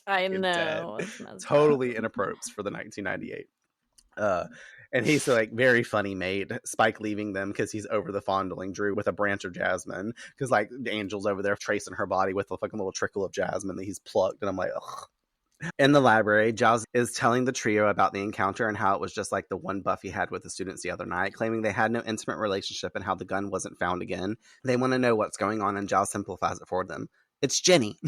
I know. Totally inappropriate for the 1998. And he's like very funny mate. Spike leaving them because he's over the fondling Drew with a branch of jasmine because like Angel's over there tracing her body with a fucking little trickle of jasmine that he's plucked, and I'm like, ugh. In the library, Giles is telling the trio about the encounter and how it was just like the one Buffy had with the students the other night, claiming they had no intimate relationship and how the gun wasn't found again. They want to know what's going on, and Giles simplifies it for them. It's Jenny.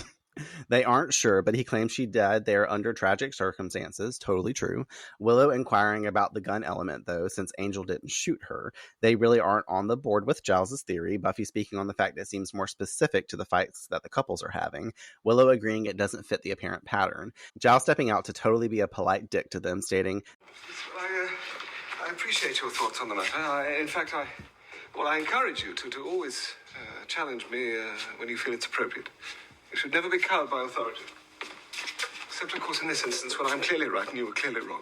They aren't sure, but he claims she died there under tragic circumstances. Totally true. Willow inquiring about the gun element, though, since Angel didn't shoot her. They really aren't on the board with Giles' theory. Buffy speaking on the fact that it seems more specific to the fights that the couples are having. Willow agreeing it doesn't fit the apparent pattern. Giles stepping out to totally be a polite dick to them, stating, I appreciate your thoughts on the matter. In fact, I encourage you to always challenge me when you feel it's appropriate. You should never be cowed by authority. Except, of course, in this instance, when I'm clearly right and you were clearly wrong.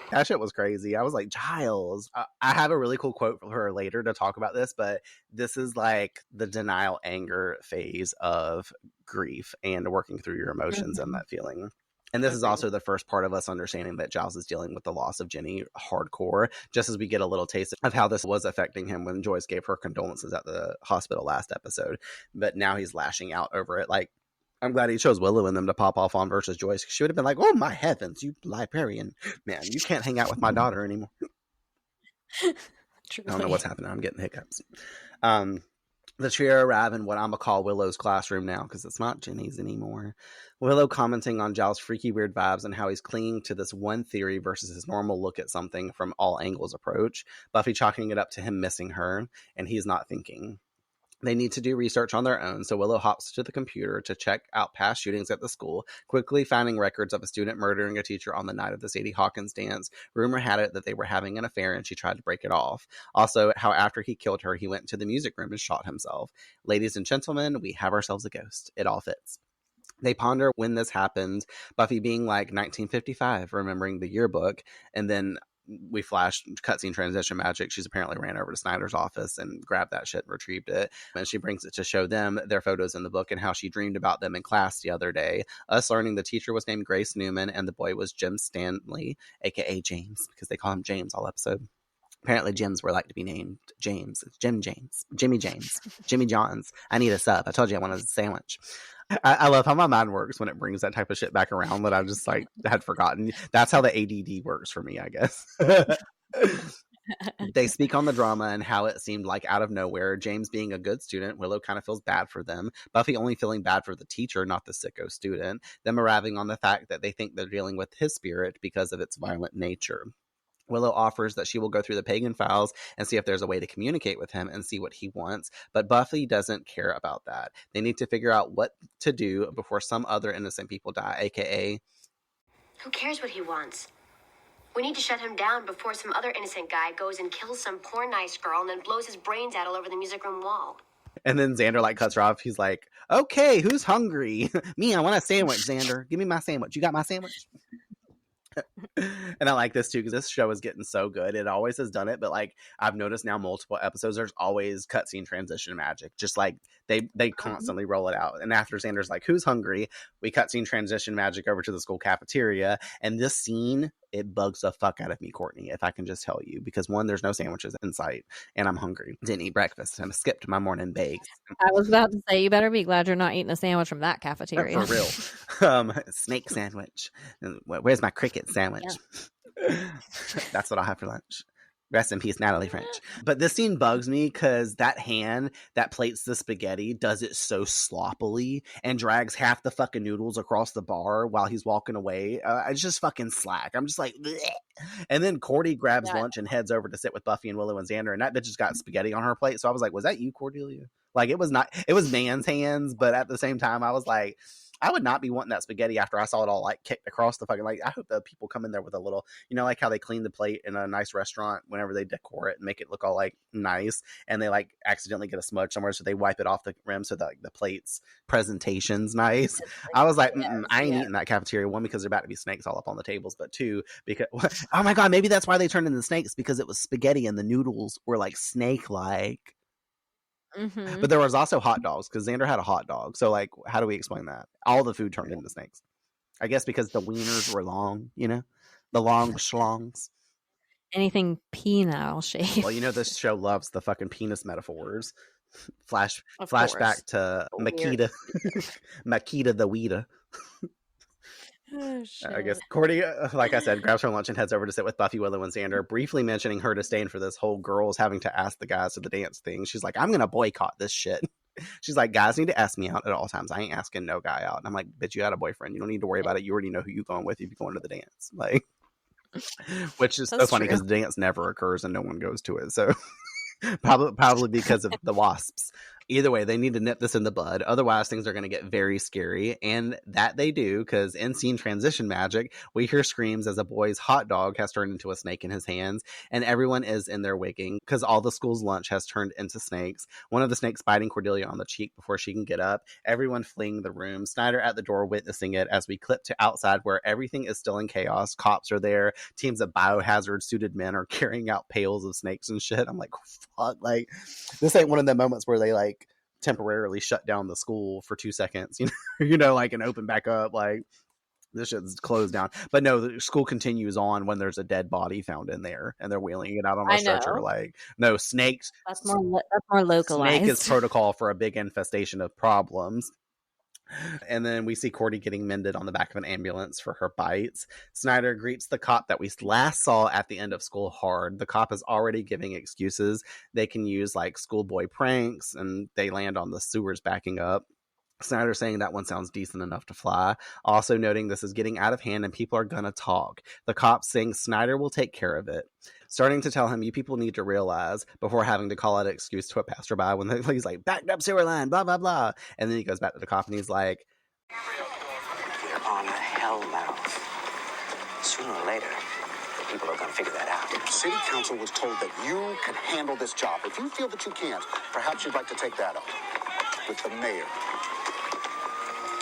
That shit was crazy. I was like, Giles. I have a really cool quote for her later to talk about this, but this is like the denial anger phase of grief and working through your emotions and that feeling. And this is also the first part of us understanding that Giles is dealing with the loss of Jenny hardcore, just as we get a little taste of how this was affecting him when Joyce gave her condolences at the hospital last episode. But now he's lashing out over it. Like, I'm glad he chose Willow and them to pop off on versus Joyce. She would have been like, oh my heavens, you librarian. Man, you can't hang out with my daughter anymore. I don't know what's happening. I'm getting hiccups. The trio arrive in what I'm going to call Willow's classroom now because it's not Jenny's anymore. Willow commenting on Giles' freaky weird vibes and how he's clinging to this one theory versus his normal look at something from all angles approach. Buffy chalking it up to him missing her, and he's not thinking. They need to do research on their own, so Willow hops to the computer to check out past shootings at the school, quickly finding records of a student murdering a teacher on the night of the Sadie Hawkins dance. Rumor had it that they were having an affair and she tried to break it off. Also, how after he killed her, he went to the music room and shot himself. Ladies and gentlemen, we have ourselves a ghost. It all fits. They ponder when this happened, Buffy being like 1955, remembering the yearbook, and then we flash cutscene transition magic. She's apparently ran over to Snyder's office and grabbed that shit and retrieved it. And she brings it to show them their photos in the book and how she dreamed about them in class the other day. Us learning the teacher was named Grace Newman and the boy was Jim Stanley, aka James, because they call him James all episode. Apparently Jims were like to be named James. It's Jim James, Jimmy James, Jimmy Johns. I need a sub. I told you I wanted a sandwich. I love how my mind works when it brings that type of shit back around that I just like had forgotten. That's how the ADD works for me, I guess. They speak on the drama and how it seemed like out of nowhere, James being a good student, Willow kind of feels bad for them. Buffy only feeling bad for the teacher, not the sicko student. Them arriving on the fact that they think they're dealing with his spirit because of its violent nature. Willow offers that she will go through the pagan files and see if there's a way to communicate with him and see what he wants. But Buffy doesn't care about that. They need to figure out what to do before some other innocent people die, aka... Who cares what he wants? We need to shut him down before some other innocent guy goes and kills some poor nice girl and then blows his brains out all over the music room wall. And then Xander like cuts her off. He's like, okay, who's hungry? Me, I want a sandwich, Xander. Give me my sandwich. You got my sandwich? And I like this too because this show is getting so good. It always has done it, but like I've noticed now multiple episodes there's always cutscene transition magic, just like they constantly roll it out. And after Xander's like, who's hungry, we cutscene transition magic over to the school cafeteria. And this scene, it bugs the fuck out of me, Courtney, if I can just tell you, because one, there's no sandwiches in sight and I'm hungry. Didn't eat breakfast. I skipped my morning bakes. I was about to say, you better be glad you're not eating a sandwich from that cafeteria. For real. Snake sandwich. Where's my cricket sandwich? Yeah. That's what I'll have for lunch. Rest in peace, Natalie French. But this scene bugs me because that hand that plates the spaghetti does it so sloppily and drags half the fucking noodles across the bar while he's walking away. It's just fucking slack. I'm just like, bleh. And then Cordy grabs lunch and heads over to sit with Buffy and Willow and Xander, and that bitch has got spaghetti on her plate. So I was like, was that you, Cordelia? Like, it was Nan's hands, but at the same time, I was like, I would not be wanting that spaghetti after I saw it all like kicked across the fucking, like, I hope the people come in there with a little, you know, like how they clean the plate in a nice restaurant whenever they decor it and make it look all like nice, and they like accidentally get a smudge somewhere, so they wipe it off the rim so that like, the plate's presentation's nice. I was like, I ain't eating that cafeteria. One, because there about to be snakes all up on the tables, but two, because oh my god, maybe that's why they turned into snakes, because it was spaghetti and the noodles were like snake-like. Mm-hmm. But there was also hot dogs because Xander had a hot dog. So, like, how do we explain that? All the food turned into snakes. I guess because the wieners were long, you know? The long schlongs. Anything penile shaped. Well, you know, this show loves the fucking penis metaphors. Flashback to Makita. Makita the Weeda. Oh, I guess Cordy, like I said, grabs her lunch and heads over to sit with Buffy, Willow, and Xander, briefly mentioning her disdain for this whole girls having to ask the guys to the dance thing. She's like, I'm going to boycott this shit. She's like, guys need to ask me out at all times. I ain't asking no guy out. And I'm like, bitch, you had a boyfriend. You don't need to worry about it. You already know who you're going with if you're going to the dance. Like, which is so funny because the dance never occurs and no one goes to it. So probably because of the wasps. Either way, they need to nip this in the bud. Otherwise, things are going to get very scary. And that they do, because in scene transition magic, we hear screams as a boy's hot dog has turned into a snake in his hands. And everyone is in their wigging because all the school's lunch has turned into snakes. One of the snakes biting Cordelia on the cheek before she can get up. Everyone fleeing the room. Snyder at the door witnessing it as we clip to outside where everything is still in chaos. Cops are there. Teams of biohazard suited men are carrying out pails of snakes and shit. I'm like, fuck. Like, this ain't one of the moments where they like temporarily shut down the school for 2 seconds, you know, like, and open back up. Like, this shit's closed down. But no, the school continues on when there's a dead body found in there and they're wheeling it out on a stretcher. Like, no, snakes. That's more localized. Snake is protocol for a big infestation of problems. And then we see Cordy getting mended on the back of an ambulance for her bites. Snyder greets the cop that we last saw at the end of school hard. The cop is already giving excuses. They can use like schoolboy pranks and they land on the sewers backing up. Snyder saying that one sounds decent enough to fly. Also noting this is getting out of hand and people are gonna talk. The cop saying Snyder will take care of it. Starting to tell him, you people need to realize, before having to call out an excuse to a passerby when he's like, backed up sewer line, blah, blah, blah. And then he goes back to the cop and he's like, We're on a hell mouth. Sooner or later, people are going to figure that out. City Council was told that you can handle this job. If you feel that you can't, perhaps you'd like to take that up with the mayor.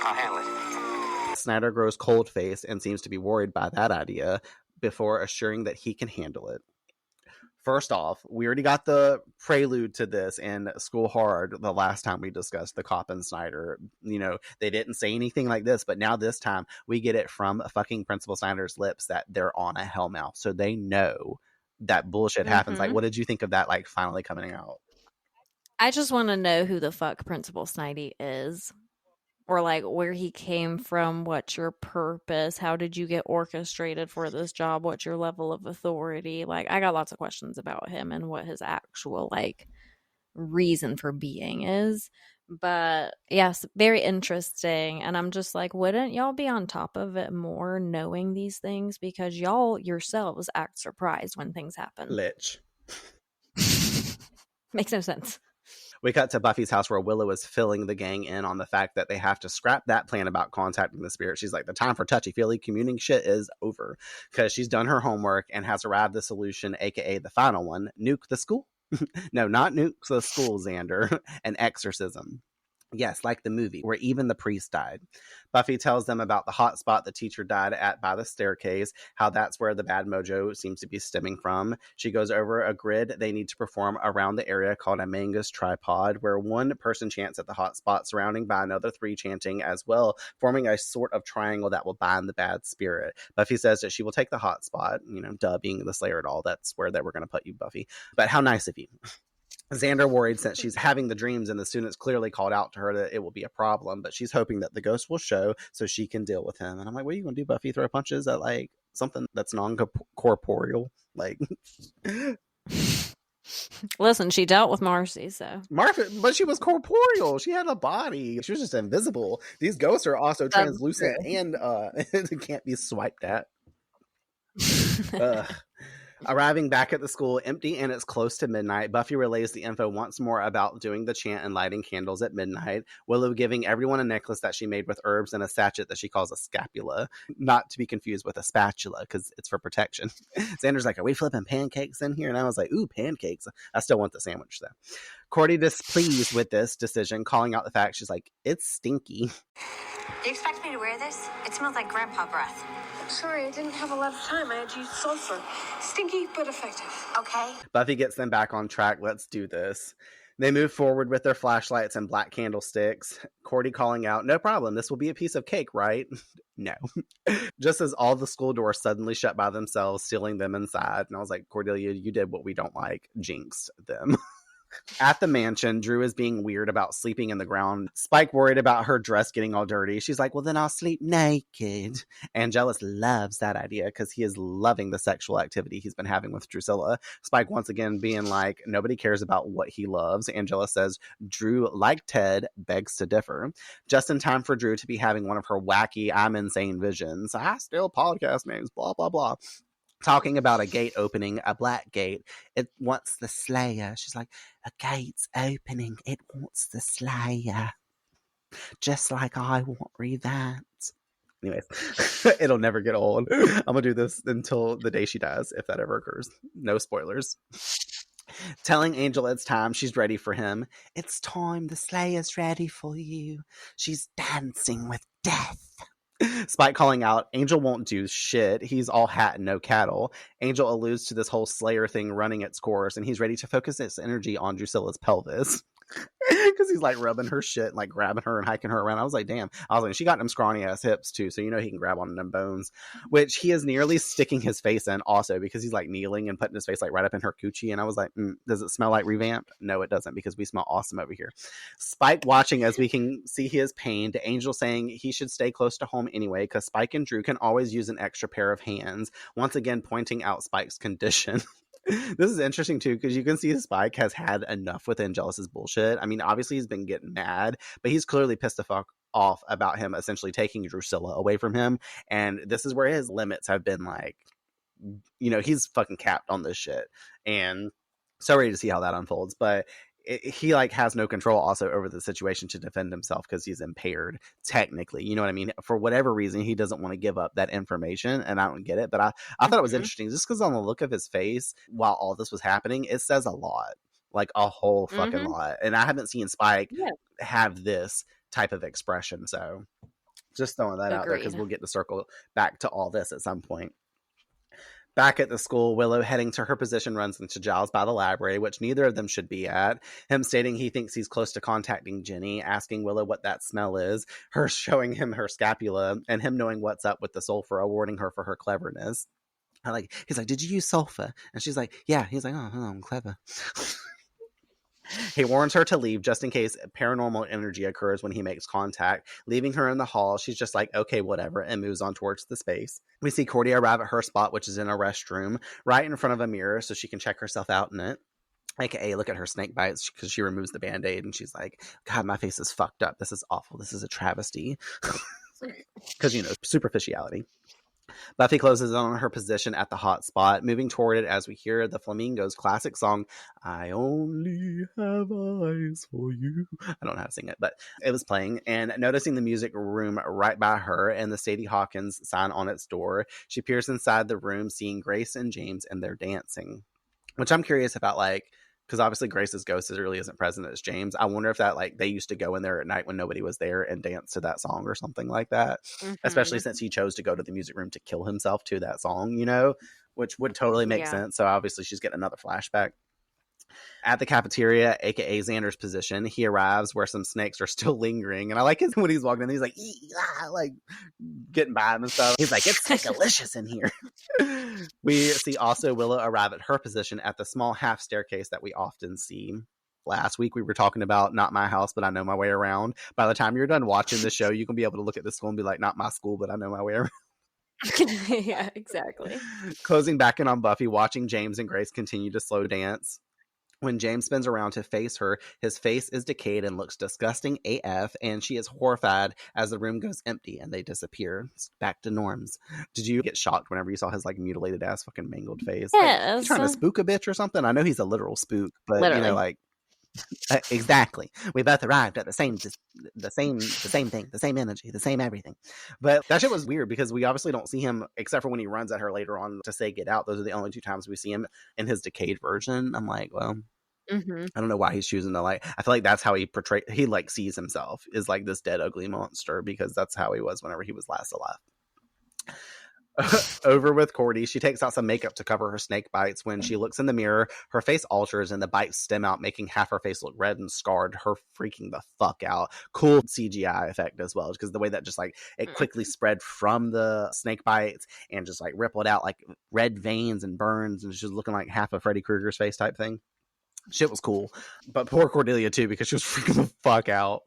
I'll handle it. Snyder grows cold-faced and seems to be worried by that idea. before assuring that he can handle it. First off, we already got the prelude to this in School Hard the last time we discussed the Cop and Snyder. You know, they didn't say anything like this, but now this time we get it from fucking Principal Snyder's lips that they're on a hellmouth. So they know that bullshit happens. Like, what did you think of that, like, finally coming out? I just want to know who the fuck Principal Snidey is. Or, like, where he came from, what's your purpose, how did you get orchestrated for this job, what's your level of authority? Like, I got lots of questions about him and what his actual, like, reason for being is. But, yes, very interesting. And I'm just like, wouldn't y'all be on top of it more knowing these things? Because y'all yourselves act surprised when things happen. Lich. Makes no sense. We cut to Buffy's house where Willow is filling the gang in on the fact that they have to scrap that plan about contacting the spirit. She's like, the time for touchy-feely communing shit is over, because she's done her homework and has arrived the solution, aka the final one: nuke the school. No, not nuke the school, Xander. An exorcism. Yes, like the movie, where even the priest died. Buffy tells them about the hot spot the teacher died at by the staircase, how that's where the bad mojo seems to be stemming from. She goes over a grid they need to perform around the area called a Mangus tripod, where one person chants at the hot spot, surrounding by another 3 chanting as well, forming a sort of triangle that will bind the bad spirit. Buffy says that she will take the hot spot, you know, duh, being the Slayer at all, that's where they were going to put you, Buffy. But how nice of you. Xander worried since she's having the dreams and the students clearly called out to her that it will be a problem, but she's hoping that the ghost will show so she can deal with him. And I'm like, what are you going to do, Buffy? Throw punches at, like, something that's non-corporeal? Like... Listen, she dealt with Marcy, so... Martha, but she was corporeal. She had a body. She was just invisible. These ghosts are also translucent and can't be swiped at. Arriving back at the school empty and it's close to midnight, Buffy relays the info once more about doing the chant and lighting candles at midnight, Willow giving everyone a necklace that she made with herbs and a sachet that she calls a scapula, not to be confused with a spatula because it's for protection. Xander's like, are we flipping pancakes in here? And I was like, ooh, pancakes. I still want the sandwich though. Cordy displeased with this decision, calling out the fact. She's like, it's stinky. Do you expect me to wear this? It smells like grandpa breath. Sorry, I didn't have a lot of time. I had used sulfur. Stinky, but effective. Okay. Buffy gets them back on track. Let's do this. They move forward with their flashlights and black candlesticks. Cordy calling out, no problem. This will be a piece of cake, right? No. Just as all the school doors suddenly shut by themselves, sealing them inside. And I was like, Cordelia, you did what we don't like. Jinxed them. At the mansion, Drew is being weird about sleeping in the ground. Spike worried about her dress getting all dirty. She's like, well, then I'll sleep naked. Angelus loves that idea because he is loving the sexual activity he's been having with Drusilla. Spike once again being like, nobody cares about what he loves. Angelus says, Drew, like Ted, begs to differ. Just in time for Drew to be having one of her wacky, I'm insane visions. I steal podcast names, blah, blah, blah. Talking about a gate opening, a black gate. It wants the Slayer. She's like, a gate's opening. It wants the Slayer. Just like I want revenge. Anyways, it'll never get old. I'm going to do this until the day she dies, if that ever occurs. No spoilers. Telling Angel it's time. She's ready for him. It's time. The Slayer's ready for you. She's dancing with death. Spike calling out, Angel won't do shit. He's all hat and no cattle. Angel alludes to this whole Slayer thing running its course, and he's ready to focus his energy on Drusilla's pelvis. Because he's like rubbing her shit and like grabbing her and hiking her around. I was like, damn. I was like, she got them scrawny ass hips too, so you know he can grab on them bones. Which he is nearly sticking his face in also because he's like kneeling and putting his face like right up in her coochie. And I was like, does it smell like revamped? No, it doesn't, because we smell awesome over here. Spike watching as we can see he is pained. Angel saying he should stay close to home anyway because Spike and Drew can always use an extra pair of hands. Once again pointing out Spike's condition. This is interesting too because you can see Spike has had enough with Angelus's bullshit. I mean, obviously he's been getting mad, but he's clearly pissed the fuck off about him essentially taking Drusilla away from him. And this is where his limits have been like, you know, he's fucking capped on this shit. And so ready to see how that unfolds. But he like has no control also over the situation to defend himself because he's impaired technically, you know what I mean? For whatever reason, he doesn't want to give up that information, and I don't get it. But I thought it was interesting just because on the look of his face while all this was happening, it says a lot, like a whole fucking lot. And I haven't seen Spike have this type of expression. So just throwing that out there because we'll get to circle back to all this at some point. Back at the school, Willow, heading to her position, runs into Giles by the library, which neither of them should be at. Him stating he thinks he's close to contacting Jenny, asking Willow what that smell is, her showing him her scapula, and him knowing what's up with the sulfur, awarding her for her cleverness. He's like, did you use sulfur? And she's like, yeah. He's like, oh, I'm clever. He warns her to leave just in case paranormal energy occurs when he makes contact. Leaving her in the hall, she's just like, okay, whatever, and moves on towards the space. We see Cordy arrive at her spot, which is in a restroom, right in front of a mirror so she can check herself out in it. AKA, look at her snake bites, because she removes the Band-Aid and she's like, God, my face is fucked up. This is awful. This is a travesty. Because, superficiality. Buffy closes on her position at the hot spot, moving toward it as we hear the Flamingos' classic song, I Only Have Eyes for You. I don't know how to sing it, but it was playing. And noticing the music room right by her and the Sadie Hawkins sign on its door, she peers inside the room, seeing Grace and James, and they're dancing. Which I'm curious about, because obviously Grace's ghost really isn't present as James. I wonder if that they used to go in there at night when nobody was there and dance to that song or something like that. Mm-hmm. Especially since he chose to go to the music room to kill himself to that song, which would totally make sense. So obviously she's getting another flashback. At the cafeteria, aka Xander's position, he arrives where some snakes are still lingering. And I like it when he's walking in, he's like, getting by him and stuff. He's like, it's delicious in here. We see also Willow arrive at her position at the small half staircase that we often see. Last week we were talking about not my house, but I know my way around. By the time you're done watching the show, you can be able to look at the school and be like, not my school, but I know my way around. Yeah, exactly. Closing back in on Buffy, watching James and Grace continue to slow dance. When James spins around to face her, his face is decayed and looks disgusting AF, and she is horrified as the room goes empty and they disappear. It's back to norms. Did you get shocked whenever you saw his mutilated ass fucking mangled face? Yeah. Trying to spook a bitch or something? I know he's a literal spook, but literally. Exactly. We both arrived at the same thing, the same energy, the same everything. But that shit was weird because we obviously don't see him except for when he runs at her later on to say get out. Those are the only two times we see him in his decayed version. I'm like, well, I don't know why he's choosing to I feel like that's how he sees himself is this dead ugly monster, because that's how he was whenever he was last alive. Over with Cordy, she takes out some makeup to cover her snake bites. When she looks in the mirror, her face alters and the bites stem out, making half her face look red and scarred. Her freaking the fuck out. Cool CGI effect as well, because the way that just it quickly spread from the snake bites and just rippled out red veins and burns, and she's looking like half of Freddy Krueger's face type thing. Shit was cool. But poor Cordelia too, because she was freaking the fuck out.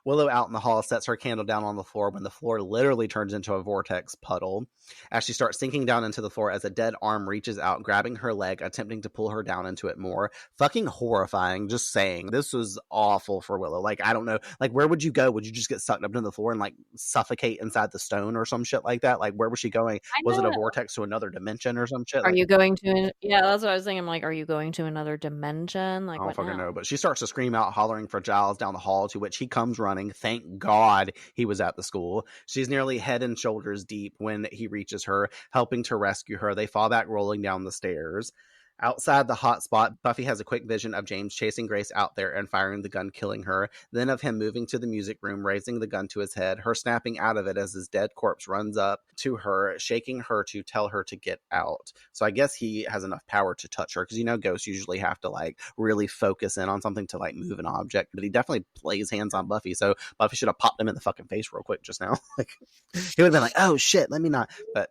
Willow out in the hall sets her candle down on the floor when the floor literally turns into a vortex puddle. As she starts sinking down into the floor as a dead arm reaches out, grabbing her leg, attempting to pull her down into it more. Fucking horrifying, just saying. This was awful for Willow. I don't know. Where would you go? Would you just get sucked up into the floor and suffocate inside the stone or some shit like that? Where was she going? Was it a vortex to another dimension or some shit? Are you going to... Yeah, that's what I was thinking. I'm like, are you going to another dimension? I don't fucking know. But she starts to scream out, hollering for Giles down the hall, to which he comes running. Thank God he was at the school. She's nearly head and shoulders deep when he reaches her, helping to rescue her. They fall back rolling down the stairs. Outside the hot spot, Buffy has a quick vision of James chasing Grace out there and firing the gun, killing her. Then of him moving to the music room, raising the gun to his head, her snapping out of it as his dead corpse runs up to her, shaking her to tell her to get out. So I guess he has enough power to touch her, because ghosts usually have to really focus in on something to move an object, but he definitely lays hands on Buffy, so Buffy should have popped him in the fucking face real quick just now. He would have been like, oh shit, let me not. But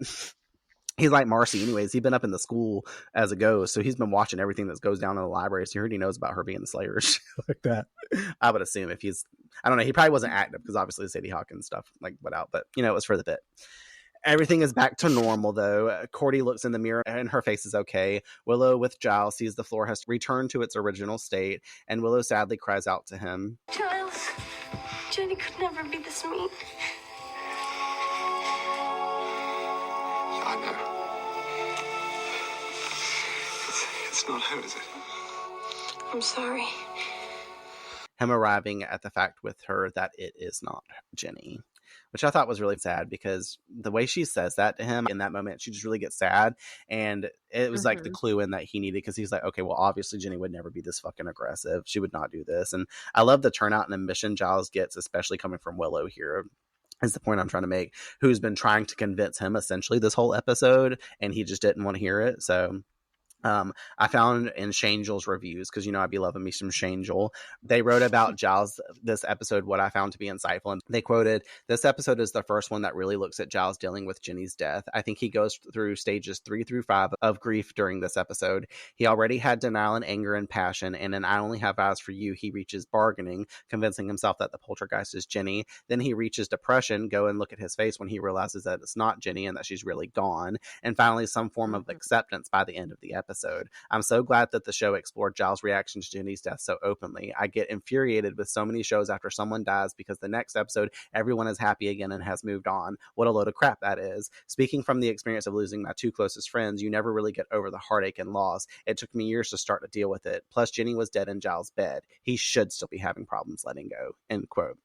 he's like Marcy anyways. He's been up in the school as a ghost, so he's been watching everything that goes down in the library, so he already knows about her being the Slayer, shit like that. I would assume if he's, I don't know, he probably wasn't active because obviously Sadie Hawkins stuff went out, but it was for the bit. Everything is back to normal, though. Cordy looks in the mirror and her face is okay. Willow with Giles sees the floor has returned to its original state, and Willow sadly cries out to him. Giles, Jenny could never be this mean. I know. It's not her, is it? I'm sorry. Him arriving at the fact with her that it is not Jenny, which I thought was really sad, because the way she says that to him in that moment, she just really gets sad. And it was the clue in that he needed, because he's like, okay, well, obviously Jenny would never be this fucking aggressive. She would not do this. And I love the turnout and ambition Giles gets, especially coming from Willow here. is the point I'm trying to make, who's been trying to convince him essentially this whole episode, and he just didn't want to hear it. So I found in 𝒍𝒌𝒀𝒀's reviews, because I be loving me some 𝒍𝒌𝒀𝒀, they wrote about Giles this episode what I found to be insightful, and they quoted, "This episode is the first one that really looks at Giles dealing with Jenny's death. I think he goes through stages 3 through 5 of grief during this episode. He already had denial and anger and passion, and in I Only Have Eyes for You he reaches bargaining, convincing himself that the poltergeist is Jenny. Then he reaches depression, go and look at his face when he realizes that it's not Jenny and that she's really gone, and finally some form of acceptance by the end of the episode. I'm so glad that the show explored Giles' reaction to Jenny's death so openly. I get infuriated with so many shows after someone dies because the next episode everyone is happy again and has moved on. What a load of crap that is. Speaking from the experience of losing my 2 closest friends, you never really get over the heartache and loss. It took me years to start to deal with it. Plus Jenny was dead in Giles' bed. He should still be having problems letting go." End quote.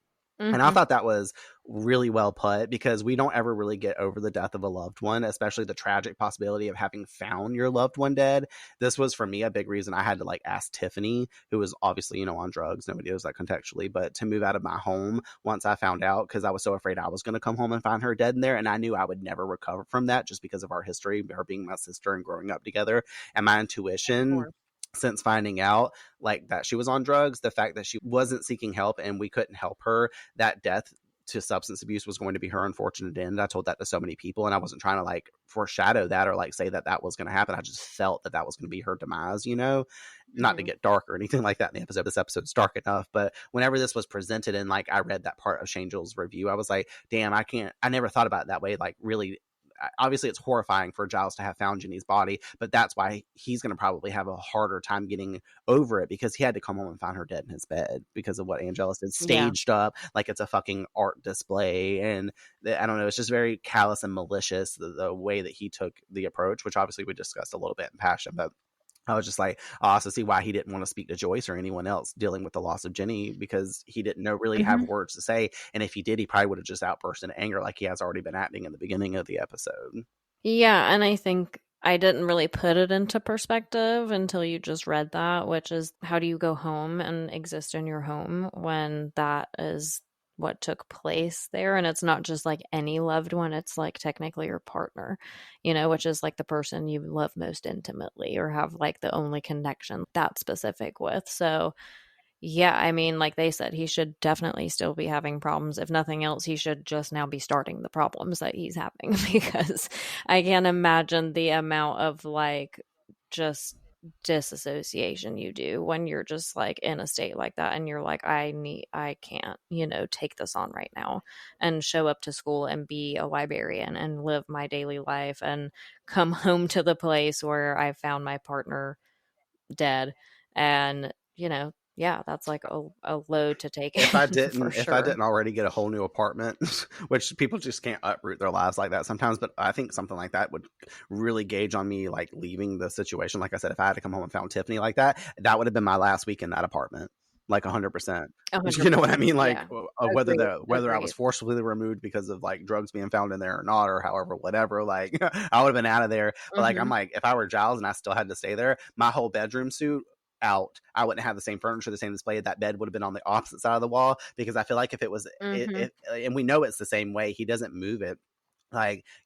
And I thought that was really well put, because we don't ever really get over the death of a loved one, especially the tragic possibility of having found your loved one dead. This was, for me, a big reason I had to ask Tiffany, who was obviously, on drugs. Nobody knows that contextually, but to move out of my home once I found out, because I was so afraid I was going to come home and find her dead in there. And I knew I would never recover from that just because of our history, her being my sister and growing up together. And my intuition, since finding out that she was on drugs, the fact that she wasn't seeking help and we couldn't help her, that death to substance abuse was going to be her unfortunate end. I told that to so many people, and I wasn't trying to foreshadow that or say that was going to happen. I just felt that was going to be her demise, not to get dark or anything like that in the episode. This episode's dark enough, but whenever this was presented and I read that part of 𝒍𝒌𝒀𝒀's review, I was like, damn, I never thought about it that way. Really, obviously it's horrifying for Giles to have found Jenny's body, but that's why he's going to probably have a harder time getting over it, because he had to come home and find her dead in his bed because of what Angelus did, staged up like it's a fucking art display. And I don't know, it's just very callous and malicious, the way that he took the approach, which obviously we discussed a little bit in Passion, but I was just I also see why he didn't want to speak to Joyce or anyone else dealing with the loss of Jenny, because he didn't really have words to say. And if he did, he probably would have just outburst in anger like he has already been acting in the beginning of the episode. Yeah, and I think I didn't really put it into perspective until you just read that, which is, how do you go home and exist in your home when that is what took place there? And it's not just any loved one, it's technically your partner, which is the person you love most intimately or have the only connection that specific with. So yeah, I mean, like they said, he should definitely still be having problems. If nothing else, he should just now be starting the problems that he's having, because I can't imagine the amount of just disassociation you do when you're just in a state like that, and you're I can't take this on right now and show up to school and be a librarian and live my daily life and come home to the place where I found my partner dead. And yeah, that's a load to take. If I didn't already get a whole new apartment, which people just can't uproot their lives like that sometimes, but I think something like that would really gauge on me leaving the situation. Like I said, if I had to come home and found Tiffany like that, that would have been my last week in that apartment. 100%. You know what I mean? Whether I was forcibly removed because of drugs being found in there or not, or however, whatever, I would have been out of there. But I'm if I were Giles and I still had to stay there, my whole bedroom suit out, I wouldn't have the same furniture, the same display. That bed would have been on the opposite side of the wall, because I feel if it was and we know it's the same way, he doesn't move it.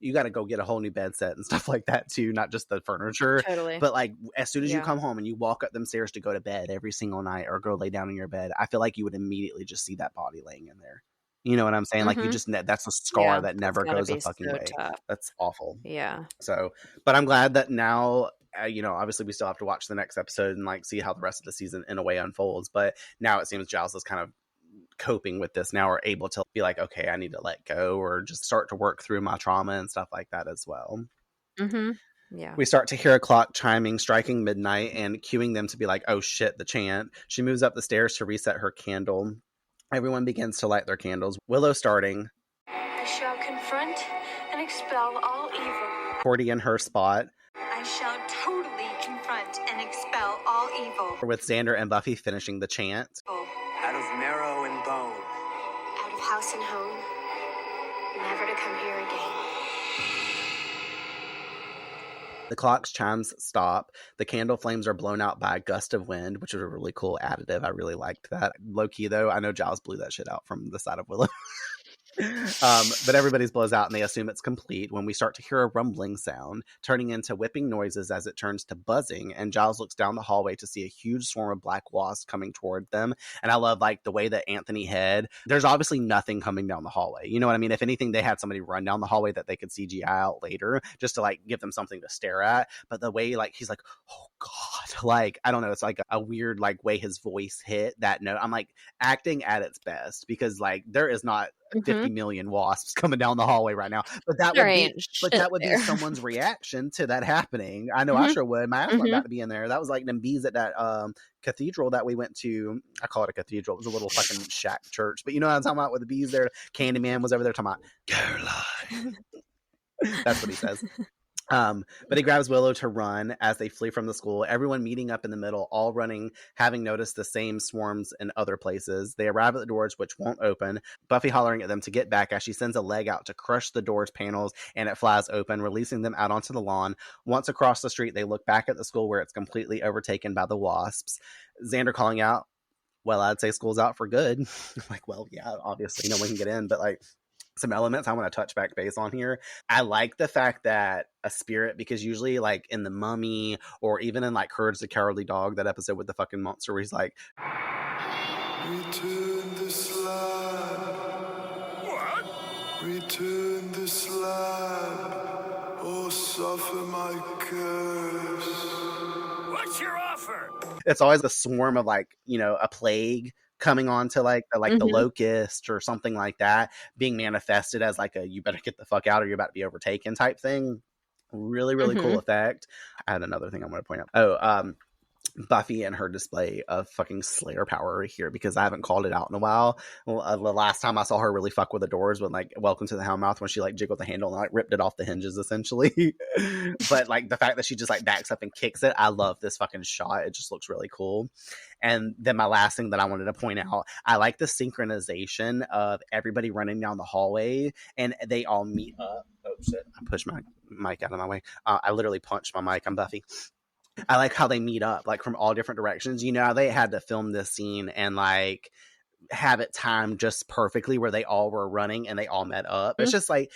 You got to go get a whole new bed set and stuff like that too, not just the furniture. Totally. But as soon as you come home and you walk up them stairs to go to bed every single night or go lay down in your bed, I feel you would immediately just see that body laying in there. You know what I'm saying? You just, that's a scar that never goes a fucking way. Tough. That's awful. Yeah. So, but I'm glad that now, obviously we still have to watch the next episode and see how the rest of the season in a way unfolds. But now it seems Giles is kind of coping with this now, or able to be okay, I need to let go, or just start to work through my trauma and stuff like that as well. Yeah. We start to hear a clock chiming, striking midnight, and cueing them to be oh shit, the chant. She moves up the stairs to reset her candle. Everyone begins to light their candles. Willow starting. I shall confront and expel all evil. Cordy in her spot. I shall totally confront and expel all evil. With Xander and Buffy finishing the chant. Out of marrow and bone. Out of house and home, never to come here again. The clock's chimes stop. The candle flames are blown out by a gust of wind, which is a really cool additive. I really liked that. Low key though, I know Giles blew that shit out from the side of Willow. But everybody's blows out and they assume it's complete when we start to hear a rumbling sound, turning into whipping noises as it turns to buzzing. And Giles looks down the hallway to see a huge swarm of black wasps coming toward them. And I love like the way that Anthony Head, there's obviously nothing coming down the hallway. You know what I mean? If anything, they had somebody run down the hallway that they could CGI out later just to like give them something to stare at. But the way like he's like, oh God, like, I don't know, it's like a weird like way his voice hit that note. I'm like acting at its best because like there is not 50 million wasps coming down the hallway right now, but that would be someone's reaction to that happening. I know I sure would. My ass went about to be in there. That was like them bees at that cathedral that we went to. I call it a cathedral. It was a little fucking shack church, but you know what I'm talking about with the bees there. Candyman was over there talking about Caroline. That's what he says. But he grabs Willow to run as they flee from the school, everyone meeting up in the middle, all running, having noticed the same swarms in other places. They arrive at the doors, which won't open, Buffy hollering at them to get back as she sends a leg out to crush the door's panels, and it flies open, releasing them out onto the lawn. Once across the street, they look back at the school where it's completely overtaken by the wasps. Xander calling out, well, I'd say school's out for good. I'm like, well, yeah, obviously no one can get in, but like some elements I want to touch back base on here. I like the fact that a spirit, because usually like in The Mummy or even in like Courage the Cowardly Dog, that episode with the fucking monster where he's like, return the slab. What? Return the slab or suffer my curse. What's your offer? It's always a swarm of like, you know, a plague coming on to like the locust or something like that being manifested as like a you better get the fuck out or you're about to be overtaken type thing. Really, really cool effect. I had another thing I want to point out. Buffy and her display of fucking Slayer power right here, because I haven't called it out in a while. Well, the last time I saw her really fuck with the doors when like Welcome to the Hellmouth, when she like jiggled the handle and like ripped it off the hinges essentially. But like the fact that she just like backs up and kicks it, I love this fucking shot. It just looks really cool. And then my last thing that I wanted to point out, I like the synchronization of everybody running down the hallway and they all meet up. Oh shit, I pushed my mic out of my way. I literally punched my mic. I'm Buffy. I like how they meet up, like from all different directions. You know, they had to film this scene and like have it timed just perfectly where they all were running and they all met up. It's just like,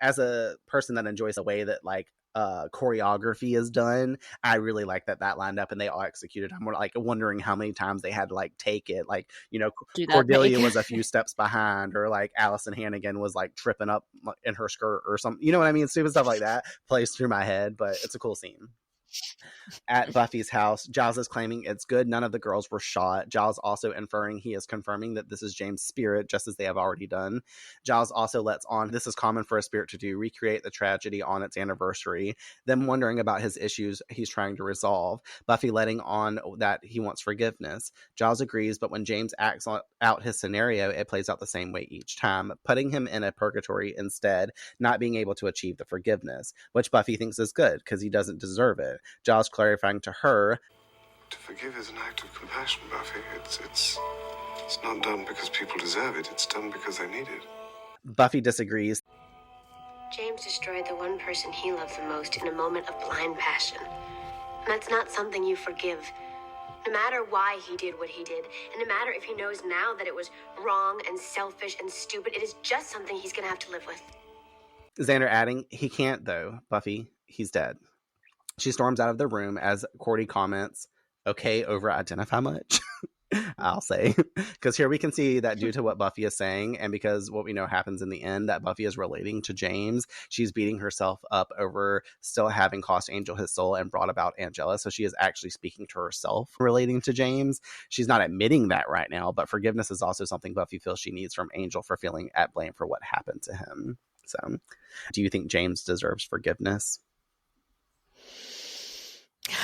as a person that enjoys the way that like choreography is done, I really like that lined up and they all executed. I'm like wondering how many times they had to like take it, like, you know, Cordelia was a few steps behind, or like Allison Hannigan was like tripping up in her skirt or something, you know what I mean? Stupid stuff like that plays through my head, but it's a cool scene. At Buffy's house, Giles is claiming it's good none of the girls were shot. Giles also inferring he is confirming that this is James' spirit, just as they have already done. Giles also lets on this is common for a spirit to do, recreate the tragedy on its anniversary, them wondering about his issues he's trying to resolve. Buffy letting on that he wants forgiveness. Giles agrees, but when James acts out his scenario, it plays out the same way each time, putting him in a purgatory instead, not being able to achieve the forgiveness, which Buffy thinks is good because he doesn't deserve it. Giles clarifying to her, to forgive is an act of compassion, Buffy. It's not done because people deserve it. It's done because they need it. Buffy disagrees. James destroyed the one person he loved the most in a moment of blind passion. And that's not something you forgive. No matter why he did what he did, and no matter if he knows now that it was wrong and selfish and stupid, it is just something he's gonna have to live with. Xander adding, he can't though, Buffy. He's dead. She storms out of the room as Cordy comments, okay, over-identify much? I'll say. Because here we can see that due to what Buffy is saying, and because what we know happens in the end, that Buffy is relating to James, she's beating herself up over still having cost Angel his soul and brought about Angela. So she is actually speaking to herself relating to James. She's not admitting that right now, but forgiveness is also something Buffy feels she needs from Angel for feeling at blame for what happened to him. So, do you think James deserves forgiveness?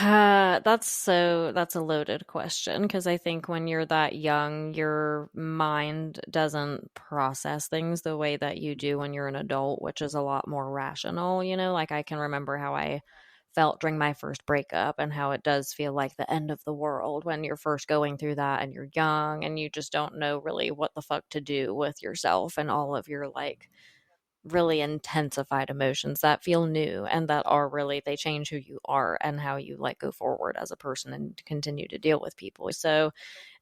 That's a loaded question, because I think when you're that young, your mind doesn't process things the way that you do when you're an adult, which is a lot more rational, you know? Like, I can remember how I felt during my first breakup and how it does feel like the end of the world when you're first going through that and you're young and you just don't know really what the fuck to do with yourself and all of your like really intensified emotions that feel new and that are really, they change who you are and how you like go forward as a person and continue to deal with people. So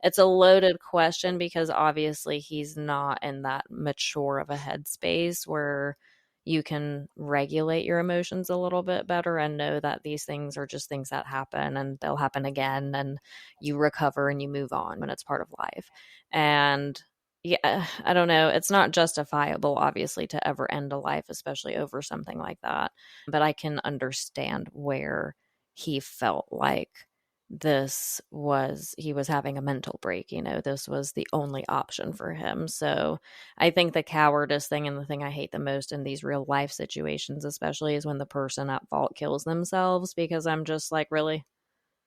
it's a loaded question because obviously he's not in that mature of a headspace where you can regulate your emotions a little bit better and know that these things are just things that happen and they'll happen again, and you recover and you move on when it's part of life. And yeah, I don't know. It's not justifiable, obviously, to ever end a life, especially over something like that. But I can understand where he felt like he was having a mental break. This was the only option for him. So I think the cowardice thing, and the thing I hate the most in these real life situations, especially, is when the person at fault kills themselves, because I'm just like, really?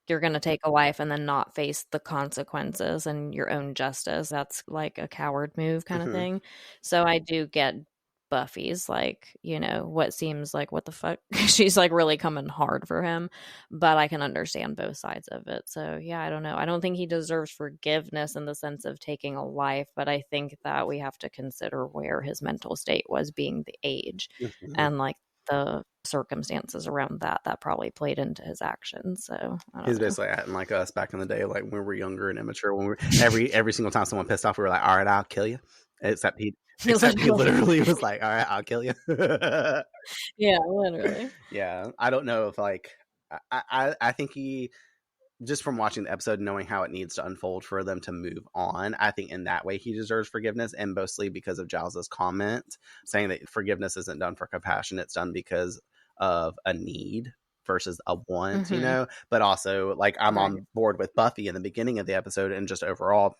You're going to take a life and then not face the consequences and your own justice. That's like a coward move kind of thing. So I do get Buffy's, like, what seems like, what the fuck? She's like really coming hard for him, but I can understand both sides of it. So yeah, I don't know. I don't think he deserves forgiveness in the sense of taking a life, but I think that we have to consider where his mental state was, being the age and like the circumstances around that probably played into his actions. So he's basically acting like us back in the day, like when we were younger and immature. When we were every single time someone pissed off, we were like, "All right, I'll kill you." Except he literally was like, "All right, I'll kill you." Yeah, literally. Yeah, I don't know if like I think he, just from watching the episode, knowing how it needs to unfold for them to move on, I think in that way he deserves forgiveness, and mostly because of Giles's comment saying that forgiveness isn't done for compassion, it's done because of a need versus a want, but also like I'm on board with Buffy in the beginning of the episode, and just overall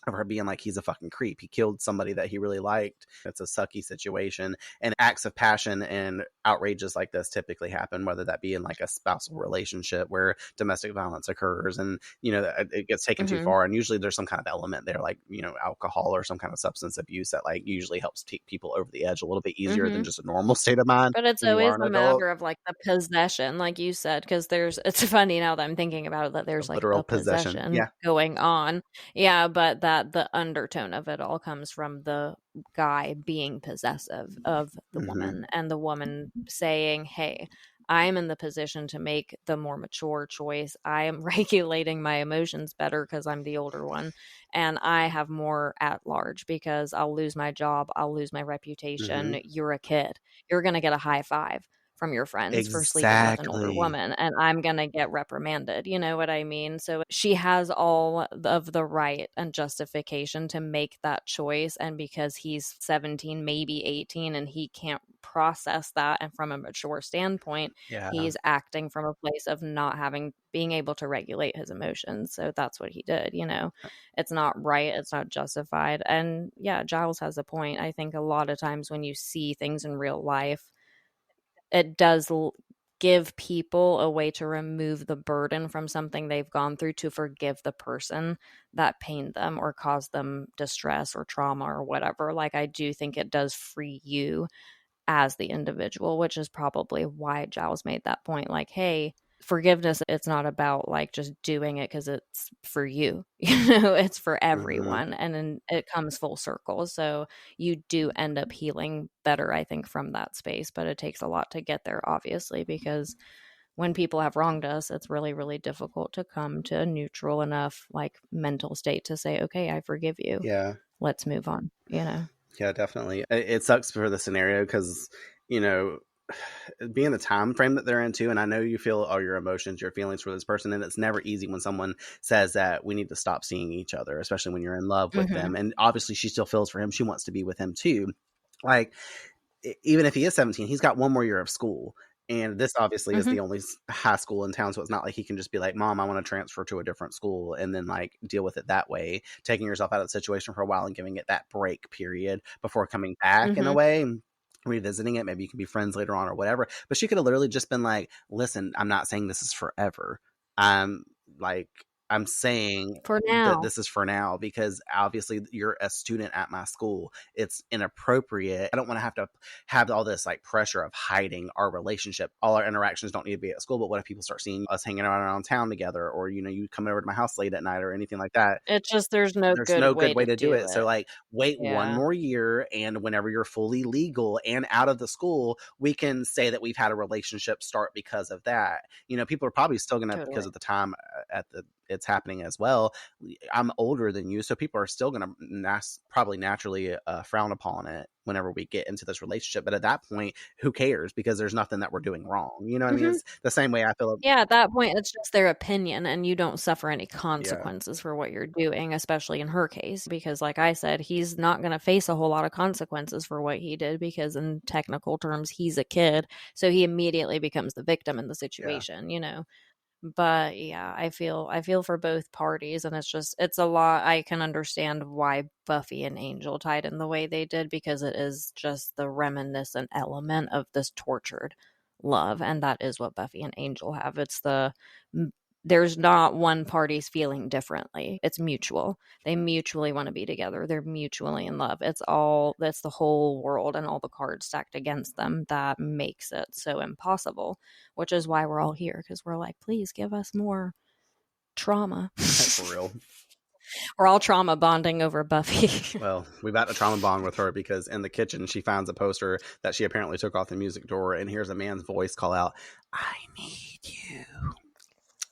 of her being like, he's a fucking creep. He killed somebody that he really liked. It's a sucky situation. And acts of passion and outrages like this typically happen, whether that be in like a spousal relationship where domestic violence occurs and, it gets taken too far. And usually there's some kind of element there, like, alcohol or some kind of substance abuse that like usually helps take people over the edge a little bit easier than just a normal state of mind. But it's always a matter of like the possession, like you said, because it's funny now that I'm thinking about it that there's like literal a possession going on. Yeah, but that the undertone of it all comes from the guy being possessive of the woman, and the woman saying, hey, I'm in the position to make the more mature choice. I am regulating my emotions better because I'm the older one, and I have more at large because I'll lose my job, I'll lose my reputation. You're a kid, you're going to get a high five from your friends for sleeping with an older woman, and I'm going to get reprimanded. You know what I mean? So she has all of the right and justification to make that choice. And because he's 17, maybe 18, and he can't process that, and from a mature standpoint, he's acting from a place of not being able to regulate his emotions. So that's what he did. It's not right. It's not justified. And yeah, Giles has a point. I think a lot of times when you see things in real life, it does give people a way to remove the burden from something they've gone through, to forgive the person that pained them or caused them distress or trauma or whatever. Like, I do think it does free you as the individual, which is probably why Giles made that point. Like, hey, forgiveness, it's not about like just doing it because it's for you, it's for everyone. And then it comes full circle. So you do end up healing better, I think, from that space. But it takes a lot to get there, obviously, because when people have wronged us, it's really, really difficult to come to a neutral enough like mental state to say, okay, I forgive you. Yeah. Let's move on, Yeah, definitely. It sucks for the scenario because, being the time frame that they're into, and I know you feel all your emotions, your feelings for this person, and it's never easy when someone says that we need to stop seeing each other, especially when you're in love with them. And obviously she still feels for him. She wants to be with him too. Like, even if he is 17, he's got one more year of school. And this obviously is the only high school in town. So it's not like he can just be like, Mom, I want to transfer to a different school, and then like deal with it that way, taking yourself out of the situation for a while and giving it that break period before coming back in a way, revisiting it. Maybe you can be friends later on or whatever. But she could have literally just been like, listen, I'm not saying this is forever. I'm like, I'm saying For that now. this is for now because obviously you're a student at my school. It's inappropriate. I don't want to have all this like pressure of hiding our relationship. All our interactions don't need to be at school, but what if people start seeing us hanging around town together, or you coming over to my house late at night or anything like that? It's just there's no There's good no way good way to to do do it. So it. like wait one Yeah. more year, and whenever you're fully legal and out of the school, we can say that we've had a relationship start because of that. People are probably still gonna, because Totally. of the time it's happening as well. I'm older than you, so people are still gonna probably naturally frown upon it whenever we get into this relationship. But at that point, who cares? Because there's nothing that we're doing wrong. You know what I mean? Mhm. It's the same way I feel. Yeah, at that point, it's just their opinion, and you don't suffer any Yeah. consequences for what you're doing, especially in her case, because like I said, he's not going to face a whole lot of consequences for what he did because in technical terms, he's a kid, so he immediately becomes the victim in the situation, But yeah, I feel for both parties, and it's a lot. I can understand why Buffy and Angel tied in the way they did, because it is just the reminiscent element of this tortured love, and that is what Buffy and Angel have. There's not one party's feeling differently. It's mutual. They mutually want to be together. They're mutually in love. That's the whole world and all the cards stacked against them that makes it so impossible, which is why we're all here, because we're like, please give us more trauma. For real. We're all trauma bonding over Buffy. Well, we've got a trauma bond with her because in the kitchen she finds a poster that she apparently took off the music door and hears a man's voice call out, "I need you."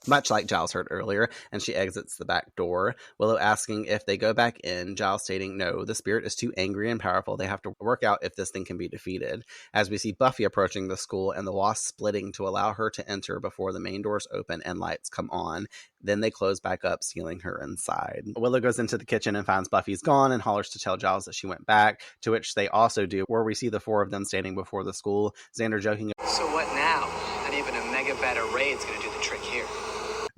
Much like Giles heard earlier, and she exits the back door, Willow asking if they go back in, Giles stating no, the spirit is too angry and powerful, they have to work out if this thing can be defeated. As we see Buffy approaching the school and the wasp splitting to allow her to enter before the main doors open and lights come on. Then they close back up, sealing her inside. Willow goes into the kitchen and finds Buffy's gone and hollers to tell Giles that she went back, to which they also do, where we see the four of them standing before the school, Xander joking. So what now? Not even a mega beta raid's gonna do the trick here.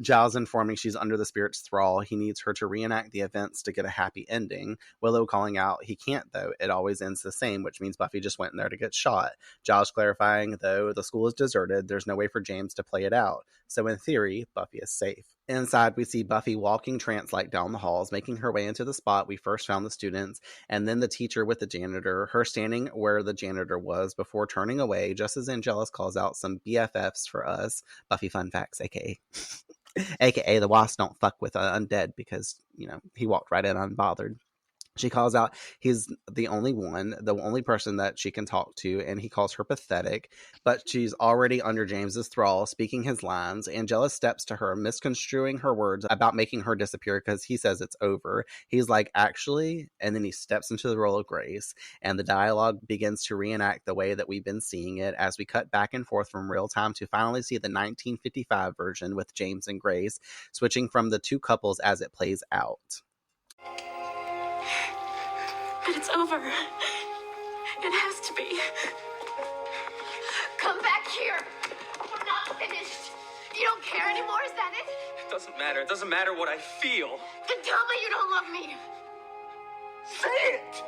Giles informing she's under the spirit's thrall. He needs her to reenact the events to get a happy ending. Willow calling out he can't, though. It always ends the same, which means Buffy just went in there to get shot. Giles clarifying, though, the school is deserted. There's no way for James to play it out. So in theory, Buffy is safe. Inside, we see Buffy walking trance-like down the halls, making her way into the spot we first found the students, and then the teacher with the janitor, her standing where the janitor was before turning away, just as Angelus calls out some BFFs for us. Buffy fun facts, aka the wasp don't fuck with undead, because he walked right in unbothered. She calls out he's the only person that she can talk to, and he calls her pathetic, but she's already under James's thrall, speaking his lines. Angela steps to her, misconstruing her words about making her disappear because he says it's over. He's like, actually, and then he steps into the role of Grace, and the dialogue begins to reenact the way that we've been seeing it as we cut back and forth from real time to finally see the 1955 version with James and Grace, switching from the two couples as it plays out. But it's over. It has to be. Come back here. We're not finished. You don't care anymore, is that it? It doesn't matter. It doesn't matter what I feel. Then tell me you don't love me. Say it!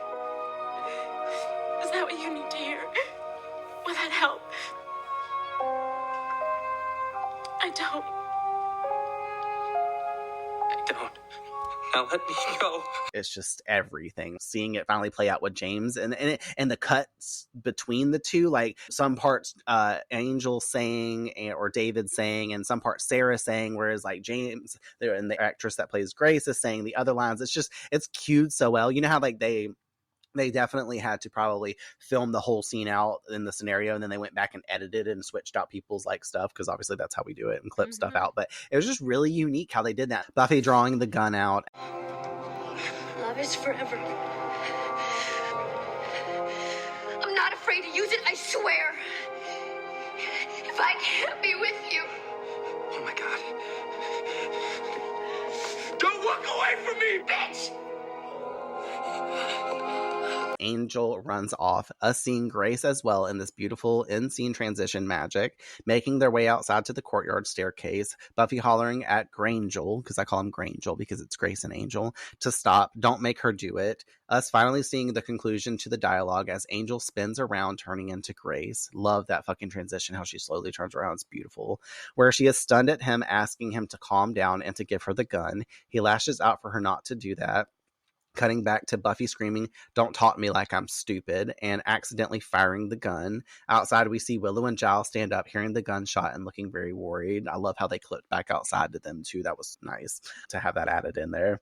Is that what you need to hear? Will that help? I don't. I don't. Now let me go. It's just everything. Seeing it finally play out with James and the cuts between the two, like some parts Angel saying or David saying, and some parts Sarah saying, whereas like James and the actress that plays Grace is saying the other lines. It's cued so well. You know how like they definitely had to probably film the whole scene out in the scenario, and then they went back and edited and switched out people's like stuff, because obviously that's how we do it and clip stuff out. But it was just really unique how they did that. Buffy drawing the gun out. Love is forever. I'm not afraid to use it, I swear. If I can't be with you. Oh my God. Don't walk away from me, Bitch! Angel runs off, us seeing Grace as well in this beautiful in-scene transition magic, making their way outside to the courtyard staircase, Buffy hollering at Grangel, because I call him Grangel because it's Grace and Angel, to stop, don't make her do it. Us finally seeing the conclusion to the dialogue as Angel spins around, turning into Grace. Love that fucking transition, how she slowly turns around. It's beautiful. Where she is stunned at him, asking him to calm down and to give her the gun. He lashes out for her not to do that. Cutting back to Buffy screaming, "Don't talk to me like I'm stupid," and accidentally firing the gun. Outside, we see Willow and Giles stand up, hearing the gunshot and looking very worried. I love how they clipped back outside to them, too. That was nice to have that added in there.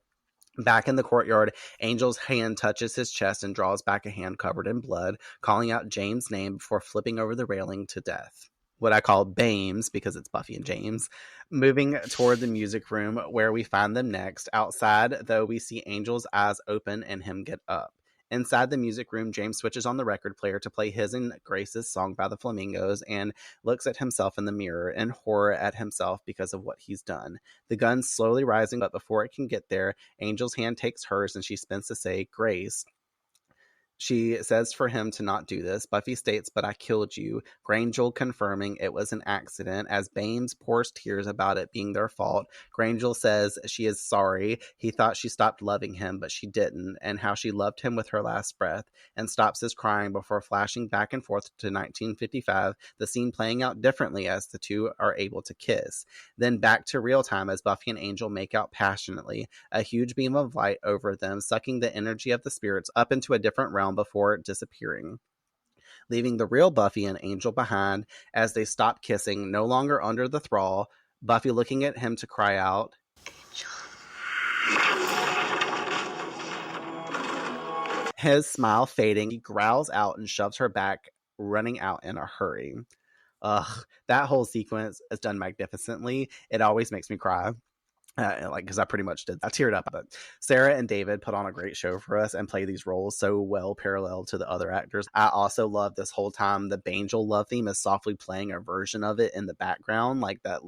Back in the courtyard, Angel's hand touches his chest and draws back a hand covered in blood, calling out James' name before flipping over the railing to death. What I call Bames, because it's Buffy and James. Moving toward the music room where we find them next. Outside, though, we see Angel's eyes open and him get up. Inside the music room, James switches on the record player to play his and Grace's song by the Flamingos and looks at himself in the mirror in horror at himself because of what he's done. The gun's slowly rising, but before it can get there, Angel's hand takes hers and she spins to say, "Grace." She says for him to not do this. Buffy states, "But I killed you." Grangel confirming it was an accident as Bames pours tears about it being their fault. Grangel says she is sorry. He thought she stopped loving him, but she didn't, and how she loved him with her last breath, and stops his crying before flashing back and forth to 1955, the scene playing out differently as the two are able to kiss. Then back to real time as Buffy and Angel make out passionately, a huge beam of light over them, sucking the energy of the spirits up into a different realm before disappearing, leaving the real Buffy and Angel behind as they stop kissing, no longer under the thrall. Buffy looking at him to cry out, his smile fading. He growls out and shoves her back, running out in a hurry. That whole sequence is done magnificently. It always makes me cry. Because I pretty much did. I teared up. But Sarah and David put on a great show for us and play these roles so well parallel to the other actors. I also love this whole time the Bangel love theme is softly playing a version of it in the background, like that.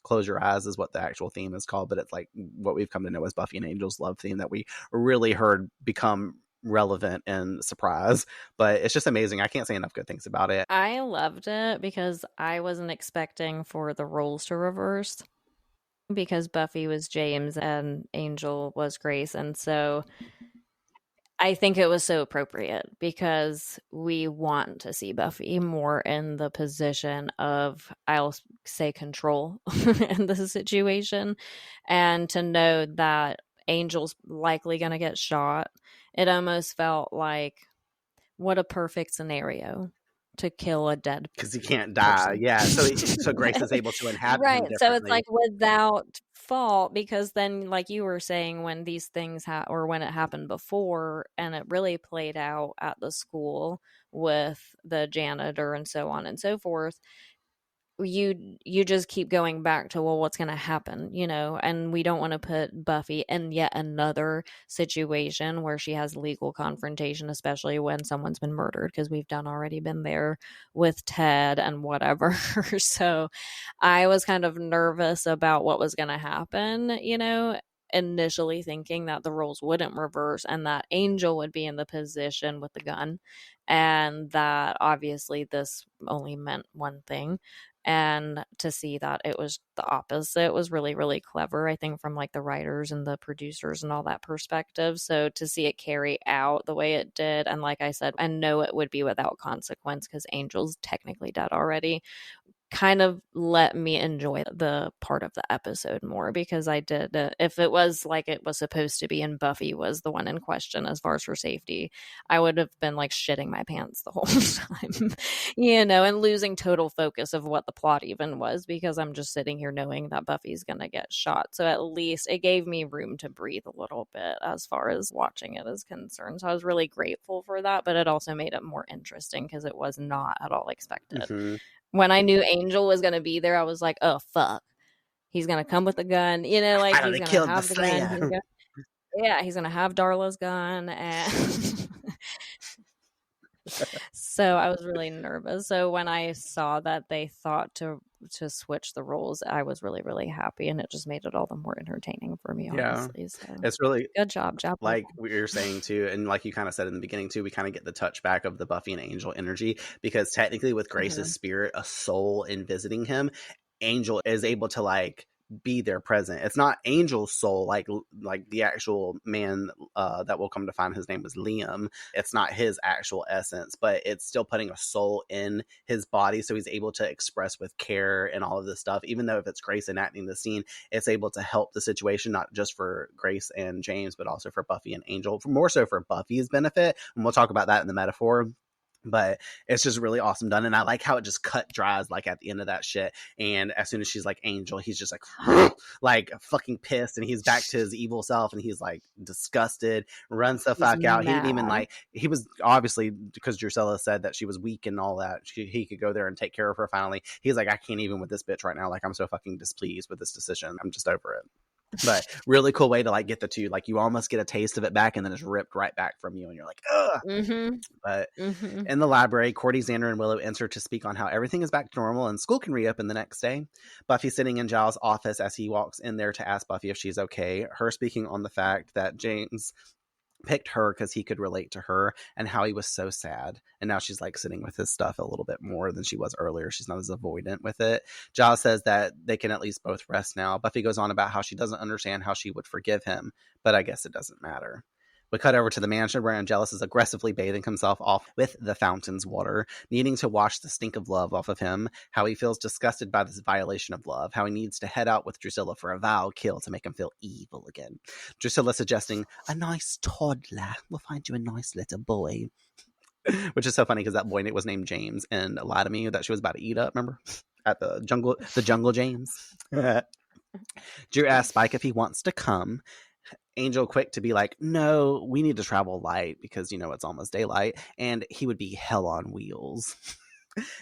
Close Your Eyes is what the actual theme is called, but it's like what we've come to know as Buffy and Angel's love theme that we really heard become relevant and surprise. But it's just amazing. I can't say enough good things about it. I loved it because I wasn't expecting for the roles to reverse, because Buffy was James and Angel was Grace. And so I think it was so appropriate because we want to see Buffy more in the position of, I'll say, control in the situation. And to know that Angel's likely going to get shot, it almost felt like, what a perfect scenario to kill a dead because he can't die person. Yeah, so Grace is able to inhabit right, him so it's like without fault, because then, like you were saying, when these things or when it happened before, and it really played out at the school with the janitor and so on and so forth, you just keep going back to, well, what's going to happen, and we don't want to put Buffy in yet another situation where she has legal confrontation, especially when someone's been murdered, because we've already been there with Ted and whatever. So I was kind of nervous about what was going to happen, initially thinking that the roles wouldn't reverse and that Angel would be in the position with the gun, and that obviously this only meant one thing. And to see that it was the opposite was really, really clever, I think, from like the writers and the producers and all that perspective. So to see it carry out the way it did, and like I said, and know it would be without consequence because Angel's technically dead already, kind of let me enjoy the part of the episode more, because I did, if it was like it was supposed to be and Buffy was the one in question as far as her safety, I would have been like shitting my pants the whole time, and losing total focus of what the plot even was, because I'm just sitting here knowing that Buffy's gonna get shot. So at least it gave me room to breathe a little bit as far as watching it is concerned. So I was really grateful for that, but it also made it more interesting because it was not at all expected. Mm-hmm. When I knew Angel was going to be there, I was like, oh, fuck. He's going to come with the gun. He's going to have the gun. He's going to have Darla's gun. And So I was really nervous. So when I saw that they thought to switch the roles, I was really, really happy, and it just made it all the more entertaining for me, Yeah. honestly. So It's really good job, like we were saying too, and like you kind of said in the beginning too, we kind of get the touchback of the Buffy and Angel energy, because technically with Grace's spirit, a soul in visiting him, Angel is able to like be there present. It's not Angel's soul, like the actual man that will come to find his name was Liam. It's not his actual essence, but it's still putting a soul in his body, so he's able to express with care and all of this stuff. Even though if it's Grace enacting the scene, it's able to help the situation, not just for Grace and James, but also for Buffy and Angel, more so for Buffy's benefit. And we'll talk about that in the metaphor. But it's just really awesome done. And I like how it just cut dries like at the end of that shit. And as soon as she's like Angel, he's just like fucking pissed, and he's back to his evil self, and he's like disgusted, runs the fuck out. He didn't even like, he was obviously, because Drusilla said that she was weak and all that, he could go there and take care of her finally. He's like, I can't even with this bitch right now. Like, I'm so fucking displeased with this decision. I'm just over it. But really cool way to like get the two, like you almost get a taste of it back, and then it's ripped right back from you, and you're like, ugh. But in the library, Cordy, Xander, and Willow enter to speak on how everything is back to normal and school can reopen the next day. Buffy sitting in Giles' office as he walks in there to ask Buffy if she's okay. Her speaking on the fact that James picked her because he could relate to her, and how he was so sad. And now she's like sitting with his stuff a little bit more than she was earlier. She's not as avoidant with it. Giles says that they can at least both rest now. Buffy goes on about how she doesn't understand how she would forgive him, but I guess it doesn't matter. We cut over to the mansion where Angelus is aggressively bathing himself off with the fountain's water, needing to wash the stink of love off of him, how he feels disgusted by this violation of love, how he needs to head out with Drusilla for a vile kill to make him feel evil again. Drusilla suggesting, a nice toddler. We'll find you a nice little boy. Which is so funny because that boy was named James and lied to me that she was about to eat up, remember? At the jungle James. Drew asks Spike if he wants to come. Angel quick to be like, no, we need to travel light because, you know, it's almost daylight, and he would be hell on wheels.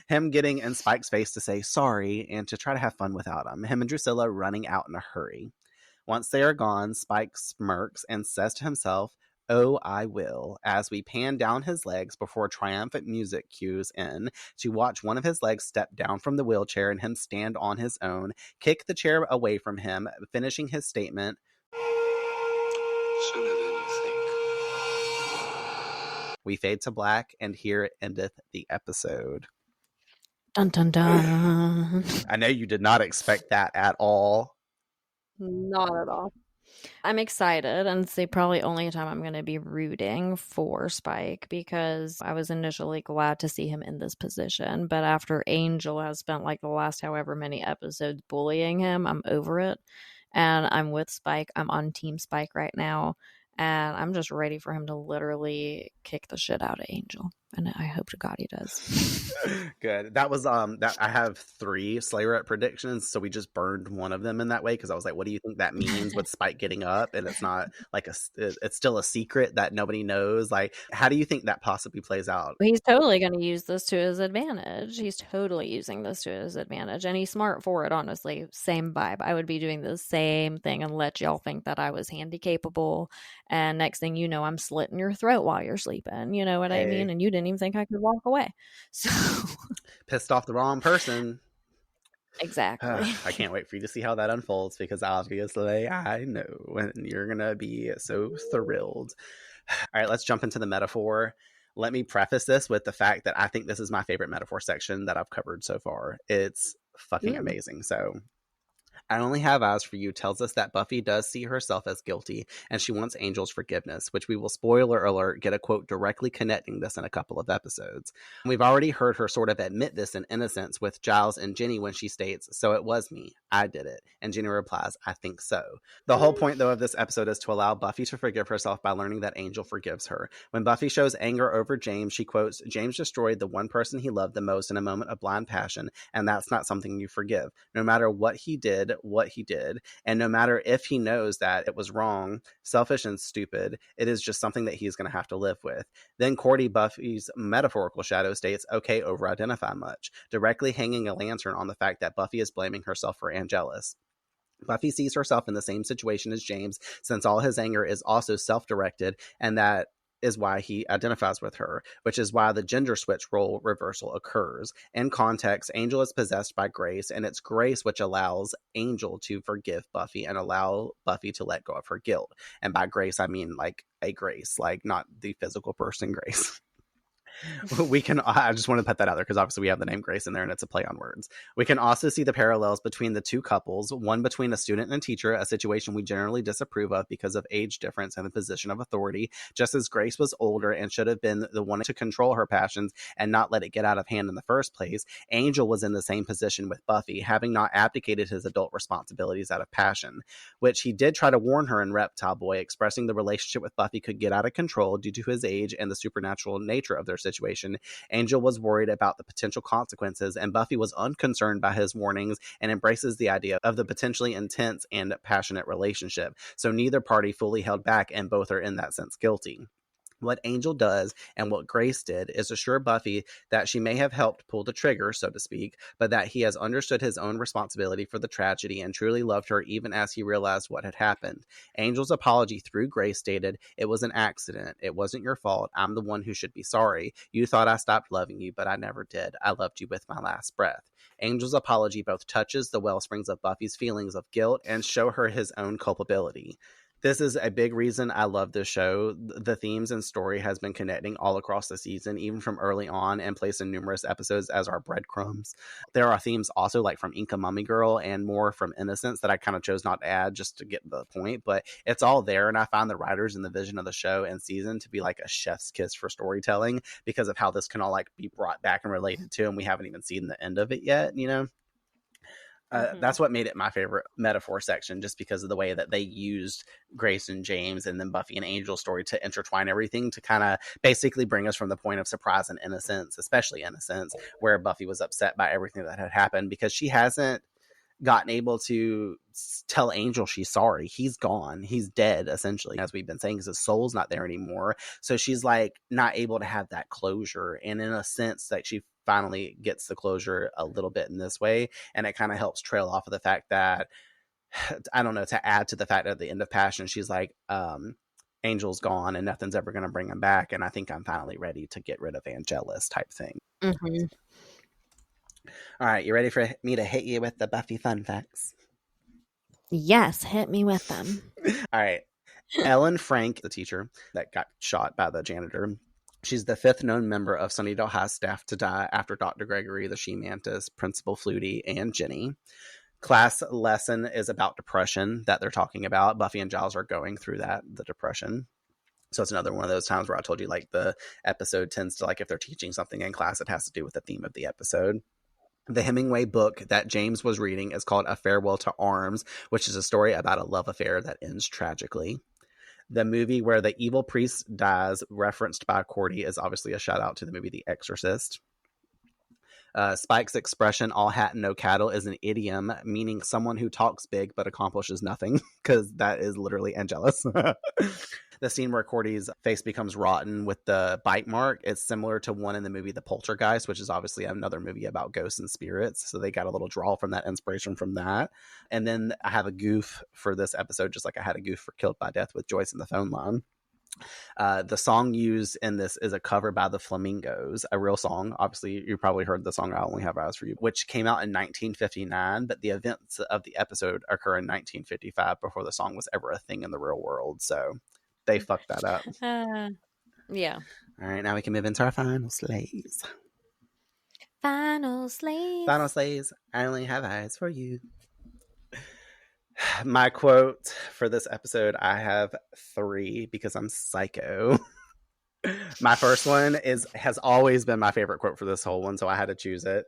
Him getting in Spike's face to say sorry and to try to have fun without him. Him and Drusilla running out in a hurry. Once they are gone, Spike smirks and says to himself, oh, I will, as we pan down his legs before triumphant music cues in to watch one of his legs step down from the wheelchair and him stand on his own, kick the chair away from him, finishing his statement, sooner than you think. We fade to black, and here endeth the episode. Dun dun dun. I know you did not expect that at all. Not at all. I'm excited, and it's the probably only time I'm going to be rooting for Spike, because I was initially glad to see him in this position, but after Angel has spent like the last however many episodes bullying him, I'm over it, and I'm with Spike. I'm on Team Spike right now, and I'm just ready for him to literally kick the shit out of Angel, and I hope to God he does. Good. That was that I have 3 Slayer predictions, so we just burned one of them in that way, because I was like, what do you think that means with Spike getting up? And it's not like it's still a secret that nobody knows. Like, how do you think that possibly plays out? He's totally going to use this to his advantage. He's totally using this to his advantage, and he's smart for it, honestly. Same vibe. I would be doing the same thing and let y'all think that I was handy capable, and next thing you know, I'm slitting your throat while you're sleeping. You know what I mean? And you didn't even think I could walk away. So pissed off the wrong person. Exactly. I can't wait for you to see how that unfolds, because obviously I know, and you're gonna be so thrilled. All right, let's jump into the metaphor. Let me preface this with the fact that I think this is my favorite metaphor section that I've covered so far. It's fucking amazing. So, I Only Have Eyes for You tells us that Buffy does see herself as guilty, and she wants Angel's forgiveness, which we will, spoiler alert, get a quote directly connecting this in a couple of episodes. We've already heard her sort of admit this in innocence with Giles and Jenny when she states, so it was me, I did it, and Jenny replies, I think so. The whole point, though, of this episode is to allow Buffy to forgive herself by learning that Angel forgives her. When Buffy shows anger over James, she quotes, James destroyed the one person he loved the most in a moment of blind passion, and that's not something you forgive. No matter what he did, and no matter if he knows that it was wrong, selfish, and stupid, it is just something that he's going to have to live with. Then Cordy, Buffy's metaphorical shadow, states, okay, over-identify much, directly hanging a lantern on the fact that Buffy is blaming herself for Angelus. Buffy sees herself in the same situation as James, since all his anger is also self-directed, and that is why he identifies with her, which is why the gender switch role reversal occurs. In context, Angel is possessed by Grace, and it's Grace which allows Angel to forgive Buffy and allow Buffy to let go of her guilt. And by Grace, I mean like a Grace, like not the physical person Grace. I just want to put that out there because obviously we have the name Grace in there and it's a play on words. We can also see the parallels between the two couples, one between a student and teacher, a situation we generally disapprove of because of age difference and the position of authority. Just as Grace was older and should have been the one to control her passions and not let it get out of hand in the first place, Angel was in the same position with Buffy, having not abdicated his adult responsibilities out of passion, which he did try to warn her in Reptile Boy, expressing the relationship with Buffy could get out of control due to his age and the supernatural nature of their situation. Angel was worried about the potential consequences, and Buffy was unconcerned by his warnings and embraces the idea of the potentially intense and passionate relationship. So neither party fully held back, and both are in that sense guilty. What Angel does and what Grace did is assure Buffy that she may have helped pull the trigger, so to speak, but that he has understood his own responsibility for the tragedy and truly loved her even as he realized what had happened. Angel's apology through Grace stated, "It was an accident. It wasn't your fault. I'm the one who should be sorry. You thought I stopped loving you, but I never did. I loved you with my last breath." Angel's apology both touches the wellsprings of Buffy's feelings of guilt and show her his own culpability. This is a big reason I love this show. The themes and story has been connecting all across the season, even from early on, and placed in numerous episodes as our breadcrumbs. There are themes also like from Inca Mummy Girl and more from Innocence that I kind of chose not to add just to get the point, but it's all there. And I find the writers and the vision of the show and season to be like a chef's kiss for storytelling because of how this can all like be brought back and related to, and we haven't even seen the end of it yet, you know? That's what made it my favorite metaphor section, just because of the way that they used Grace and James and then Buffy and Angel's story to intertwine everything to kind of basically bring us from the point of surprise and innocence, especially innocence, where Buffy was upset by everything that had happened because she hasn't gotten able to tell Angel she's sorry. He's gone. He's dead, essentially, as we've been saying, because his soul's not there anymore. So she's like not able to have that closure. And in a sense, that she finally gets the closure a little bit in this way. And it kind of helps trail off of the fact that, I don't know, to add to the fact at the end of Passion, she's like, Angel's gone and nothing's ever going to bring him back. And I think I'm finally ready to get rid of Angelus type thing. Mm-hmm. All right, you ready for me to hit you with the Buffy fun facts? Yes, hit me with them. All right. Ellen Frank, the teacher that got shot by the janitor, she's the 5th known member of Sunnydale High staff to die after Dr. Gregory, the She-Mantis, Principal Flutie, and Jenny. Class lesson is about depression that they're talking about. Buffy and Giles are going through the depression. So it's another one of those times where I told you, like, the episode tends to, like, if they're teaching something in class, it has to do with the theme of the episode. The Hemingway book that James was reading is called A Farewell to Arms, which is a story about a love affair that ends tragically. The movie where the evil priest dies, referenced by Cordy, is obviously a shout out to the movie The Exorcist. Spike's expression, all hat and no cattle, is an idiom meaning someone who talks big but accomplishes nothing, because that is literally Angelus. The scene where Cordy's face becomes rotten with the bite mark is similar to one in the movie The Poltergeist, which is obviously another movie about ghosts and spirits. So they got a little draw from that, inspiration from that. And then I have a goof for this episode, just like I had a goof for Killed by Death with Joyce in the phone line. The song used in this is a cover by the Flamingos, a real song. Obviously, you probably heard the song I Only Have Eyes for You, which came out in 1959, but the events of the episode occur in 1955 before the song was ever a thing in the real world. So they fucked that up. Yeah. All right, now we can move into our final slays. Final slays. Final slays. I only have eyes for you. My quote for this episode, I have 3 because I'm psycho. My first one has always been my favorite quote for this whole one, so I had to choose it.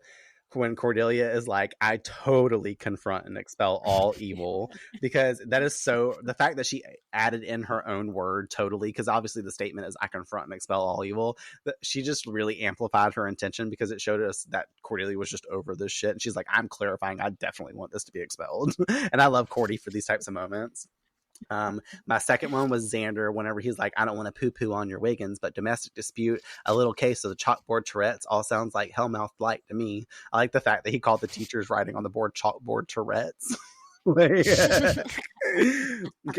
When Cordelia is like, I totally confront and expel all evil, because that is so, the fact that she added in her own word totally, because obviously the statement is I confront and expel all evil, that she just really amplified her intention, because it showed us that Cordelia was just over this shit. And she's like, I'm clarifying, I definitely want this to be expelled. And I love Cordy for these types of moments. My second one was Xander, whenever he's like, I don't want to poo-poo on your Wiggins, but domestic dispute, a little case of the chalkboard Tourette's, all sounds like Hellmouth Light to me. I like the fact that he called the teachers writing on the board chalkboard Tourette's.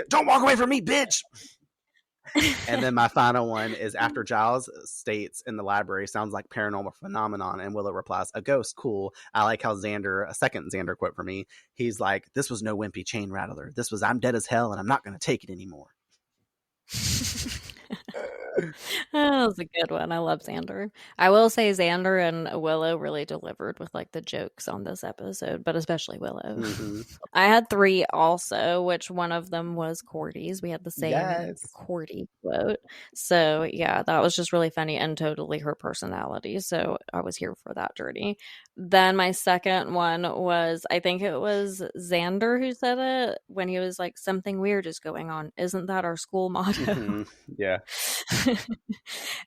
Don't walk away from me, bitch. And then my final one is after Giles states in the library, sounds like paranormal phenomenon, and Willow replies, a ghost, cool. I like how Xander, a second Xander quote for me, he's like, this was no wimpy chain rattler. This was I'm dead as hell and I'm not going to take it anymore. That was a good one. I love Xander. I will say Xander and Willow really delivered with like the jokes on this episode, but especially Willow. Mm-hmm. I had 3 also, which one of them was Cordy's. We had the same Cordy quote. So yeah, that was just really funny and totally her personality. So I was here for that journey. Then my second one was, I think it was Xander who said it when he was like, something weird is going on. Isn't that our school motto? Mm-hmm. Yeah.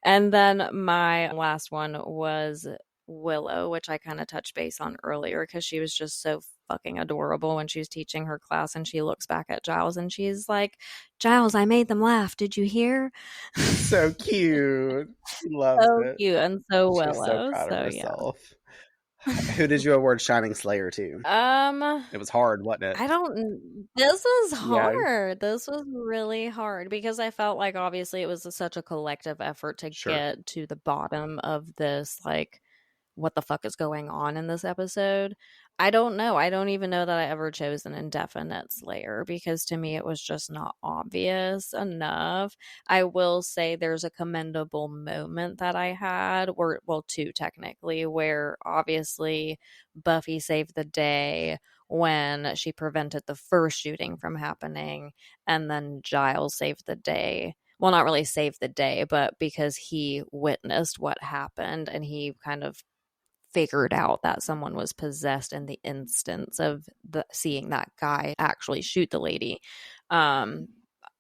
And then my last one was Willow, which I kind of touched base on earlier because she was just so fucking adorable when she was teaching her class and she looks back at Giles and she's like, Giles, I made them laugh. Did you hear? So cute. She loves it. Cute and so Willow. She's so proud of herself. Yeah. Who did you award Shining Slayer to? It was hard, wasn't it? This was hard. Yeah. This was really hard because I felt like obviously it was such a collective effort to get to the bottom of this, like, what the fuck is going on in this episode. I don't know. I don't even know that I ever chose an indefinite Slayer because to me it was just not obvious enough. I will say there's a commendable moment that I had, or well, 2 technically, where obviously Buffy saved the day when she prevented the first shooting from happening, and then Giles saved the day. Well, not really saved the day, but because he witnessed what happened and he kind of figured out that someone was possessed in the instance of seeing that guy actually shoot the lady. I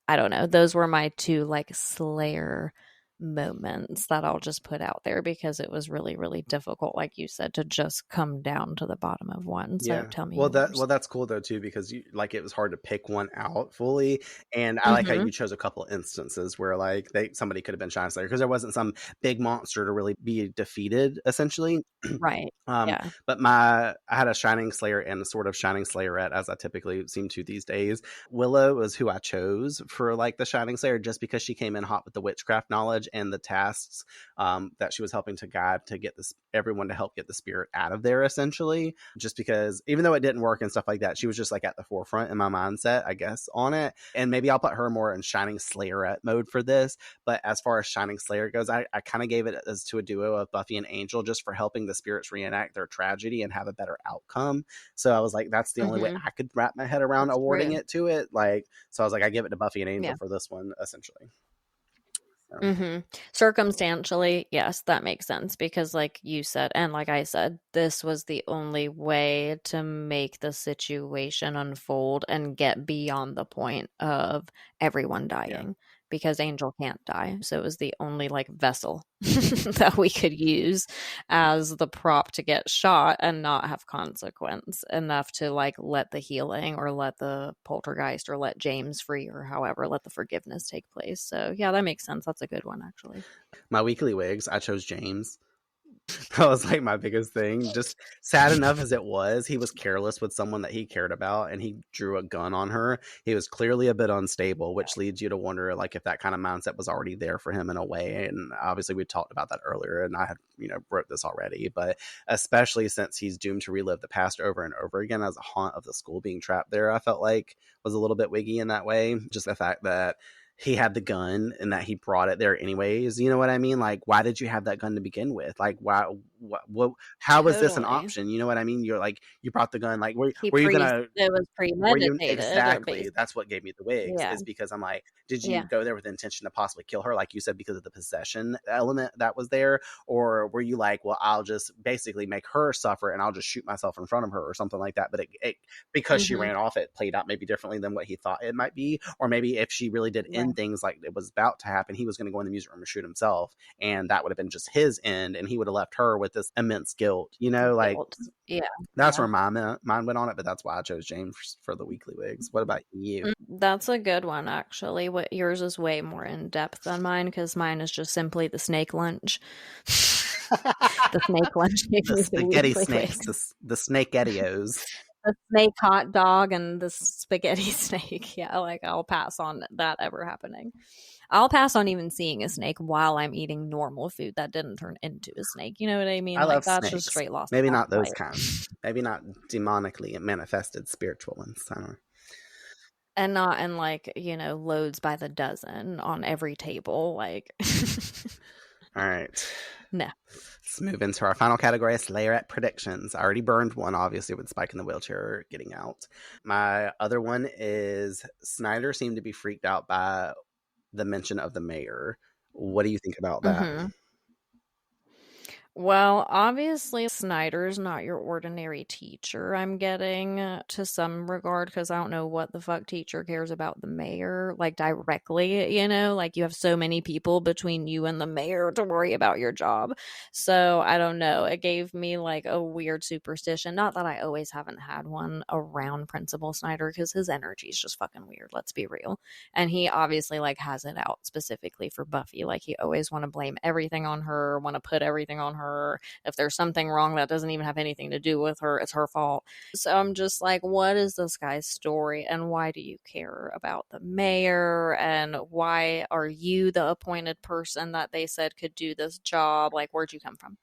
don't know. Those were my 2 like Slayer moments that I'll just put out there because it was really, really difficult, like you said, to just come down to the bottom of one. So tell me. Well, that's cool though too, because you like it was hard to pick one out fully, and I like how you chose a couple instances where like somebody could have been Shining Slayer because there wasn't some big monster to really be defeated, essentially. Right. Yeah. But I had a Shining Slayer and a sort of Shining Slayerette, as I typically seem to these days. Willow was who I chose for like the Shining Slayer just because she came in hot with the witchcraft knowledge and the tasks that she was helping to guide to get everyone to help get the spirit out of there, essentially. Just because even though it didn't work and stuff like that, she was just like at the forefront in my mindset, I guess, on it. And maybe I'll put her more in Shining Slayerette mode for this. But as far as Shining Slayer goes, I kind of gave it as to a duo of Buffy and Angel just for helping the spirits reenact their tragedy and have a better outcome. So I was like, that's the only way I could wrap my head around awarding it to it. Like, so I was like, I give it to Buffy and Angel for this one, essentially. Circumstantially, yes, that makes sense because like you said and like I said, this was the only way to make the situation unfold and get beyond the point of everyone dying because Angel can't die. So it was the only like vessel that we could use as the prop to get shot and not have consequence enough to like let the healing or let the poltergeist or let James free or however let the forgiveness take place. So yeah, that makes sense. That's a good one actually. My weekly wigs, I chose James. That was like my biggest thing. Just sad enough as it was, he was careless with someone that he cared about and he drew a gun on her. He was clearly a bit unstable, which leads you to wonder like if that kind of mindset was already there for him in a way. And obviously we talked about that earlier and I had, wrote this already, but especially since he's doomed to relive the past over and over again as a haunt of the school being trapped there, I felt like was a little bit wiggy in that way. Just the fact that he had the gun and that he brought it there anyways. You know what I mean? Like, why did you have that gun to begin with? Like, why? How was this an option? You know what I mean? You're like, you brought the gun. Like, were you gonna? It was premeditated. Exactly. That's what gave me the wigs. Is because I'm like, did you go there with the intention to possibly kill her, like you said, because of the possession element that was there, or were you like, well, I'll just basically make her suffer and I'll just shoot myself in front of her or something like that? But it because she ran off, it played out maybe differently than what he thought it might be, or maybe if she really did end things like it was about to happen, he was going to go in the music room and shoot himself, and that would have been just his end, and he would have left her with this immense guilt. Like that's where my mind went on it. But that's why I chose James for the weekly wigs. What about you? That's a good one, actually. What yours is way more in depth than mine because mine is just simply the snake lunch. The snake lunch, the spaghetti snakes, the snake edios. the snake hot dog and the spaghetti snake. Yeah, like I'll pass on that ever happening. I'll pass on even seeing a snake while I'm eating normal food that didn't turn into a snake. You know what I mean? I Like love that's snakes. just straight lost. Maybe not those kinds. Maybe not demonically manifested spiritual ones. I don't know. And not in like, loads by the dozen on every table. Like, all right. No. Let's move into our final category, Slayerette predictions. I already burned one, obviously, with Spike in the wheelchair getting out. My other one is Snyder seemed to be freaked out by the mention of the mayor. What do you think about that? Mm-hmm. Well, obviously, Snyder's not your ordinary teacher, I'm getting to some regard, because I don't know what the fuck teacher cares about the mayor, like directly, like you have so many people between you and the mayor to worry about your job. So I don't know. It gave me like a weird superstition. Not that I always haven't had one around Principal Snyder, because his energy is just fucking weird. Let's be real. And he obviously like has it out specifically for Buffy. Like he always want to blame everything on her, want to put everything on her. If there's something wrong that doesn't even have anything to do with her, it's her fault. So I'm just like, what is this guy's story, and why do you care about the mayor, and why are you the appointed person that they said could do this job? Like, where'd you come from?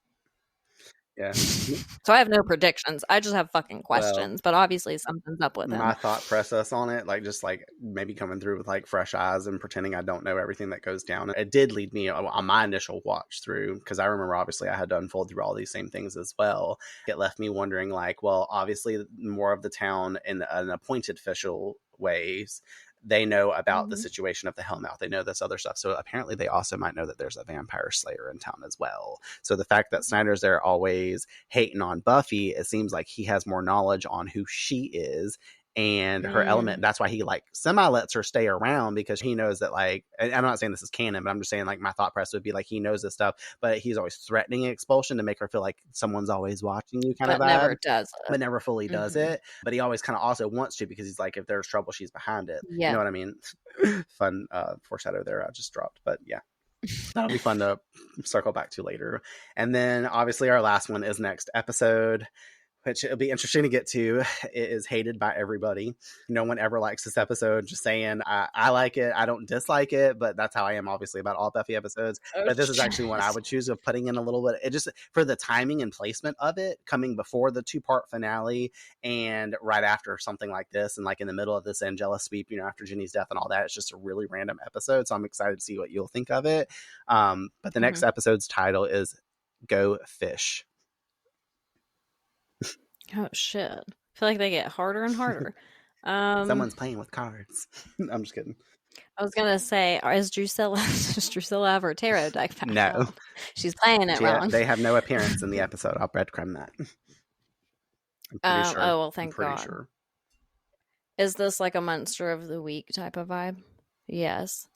Yeah. So I have no predictions. I just have fucking questions, but obviously something's up with him. My thought process on it, like just like maybe coming through with like fresh eyes and pretending I don't know everything that goes down. It did lead me on my initial watch through, because I remember obviously I had to unfold through all these same things as well. It left me wondering like, well, obviously more of the town in an appointed official ways, they know about the situation of the Hellmouth. They know this other stuff. So apparently they also might know that there's a vampire slayer in town as well. So the fact that Snyder's there always hating on Buffy, it seems like he has more knowledge on who she is and her element. That's why he like semi lets her stay around, because he knows that like, and I'm not saying this is canon, but I'm just saying like my thought process would be like he knows this stuff, but he's always threatening expulsion to make her feel like someone's always watching you kind of vibe. Never does it. But never fully does it. But he always kind of also wants to, because he's like, if there's trouble, she's behind it. Yeah. You know what I mean? Fun foreshadow there I just dropped, but yeah. That'll be fun to circle back to later. And then obviously our last one is next episode, which it'll be interesting to get to. It is hated by everybody. No one ever likes this episode. Just saying, I like it. I don't dislike it, but that's how I am obviously about all Buffy episodes. But this is actually one I would choose of putting in a little bit. It just, for the timing and placement of it, coming before the 2-part finale and right after something like this, and like in the middle of this Angela sweep, after Jenny's death and all that, it's just a really random episode. So I'm excited to see what you'll think of it. But the next episode's title is Go Fish. Oh shit. I feel like they get harder and harder. Someone's playing with cards. I'm just kidding. I was gonna say, does Drusilla have her tarot deck back? No. She's playing it wrong. They have no appearance in the episode. I'll breadcrumb that. I'm pretty sure. Oh well, thank I'm God. pretty sure. Is this like a monster of the week type of vibe? Yes.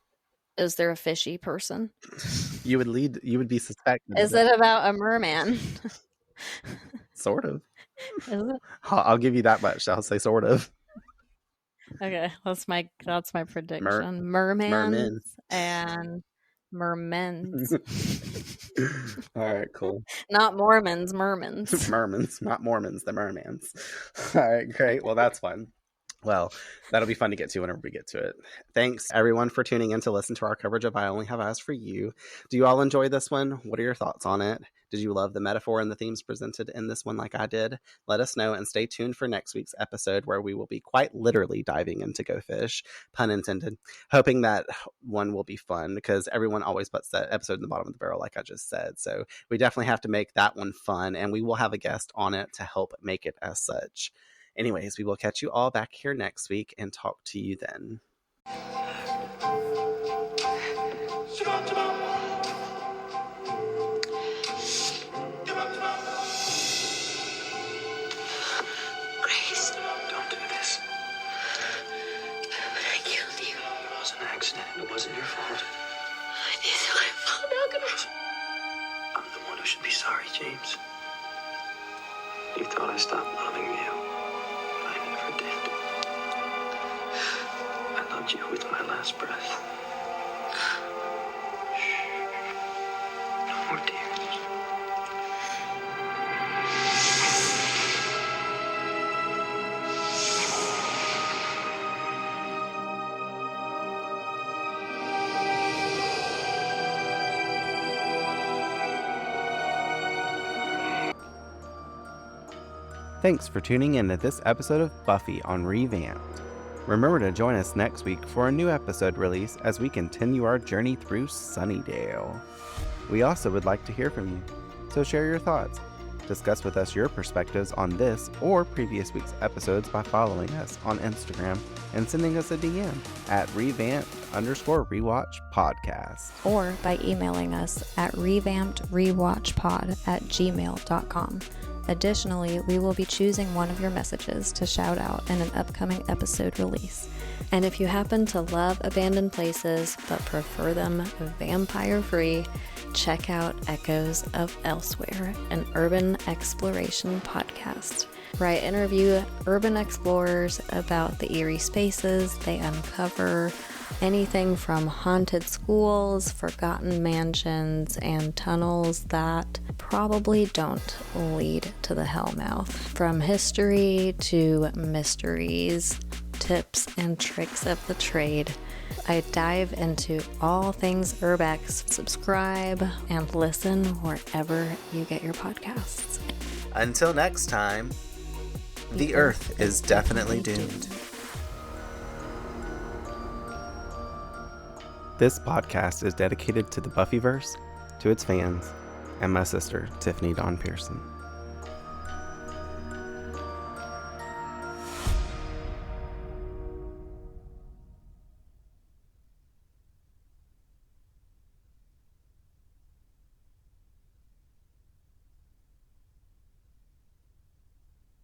Is there a fishy person? You would be suspected. Is it about a merman? Sort of. Is it? I'll give you that much. I'll say sort of. Okay, that's my prediction. Mermans and mermens. All right, cool. Not Mormons, mermans. Mermans, not Mormons, the mermans. All right, great. Well, that's fun. Well, that'll be fun to get to whenever we get to it. Thanks, everyone, for tuning in to listen to our coverage of I Only Have Eyes for You. Do you all enjoy this one? What are your thoughts on it? Did you love the metaphor and the themes presented in this one like I did? Let us know, and stay tuned for next week's episode, where we will be quite literally diving into Go Fish, pun intended. Hoping that one will be fun, because everyone always puts that episode in the bottom of the barrel, like I just said. So we definitely have to make that one fun, and we will have a guest on it to help make it as such. Anyways, we will catch you all back here next week and talk to you then. Grace, Don't do this. but I killed you. It was an accident. It wasn't your fault. It's my fault. How could I? I'm the one who should be sorry, James. You thought I stopped loving you. I never did. I loved you with my last breath. Shh. No more tears. Thanks for tuning in to this episode of Buffy on Revamped. Remember to join us next week for a new episode release as we continue our journey through Sunnydale. We also would like to hear from you, so share your thoughts. Discuss with us your perspectives on this or previous week's episodes by following us on Instagram and sending us a DM at revamped_rewatch podcast. Or by emailing us at revampedrewatchpod@gmail.com. Additionally, we will be choosing one of your messages to shout out in an upcoming episode release. And if you happen to love abandoned places but prefer them vampire-free, check out Echoes of Elsewhere, an urban exploration podcast, where I interview urban explorers about the eerie spaces they uncover, anything from haunted schools, forgotten mansions, and tunnels that probably don't lead to the Hellmouth. From history to mysteries, tips and tricks of the trade, I dive into all things urbex. Subscribe and listen wherever you get your podcasts. Until next time, the Earth is definitely doomed. This podcast is dedicated to the Buffyverse, to its fans, and my sister, Tiffany Dawn Pearson.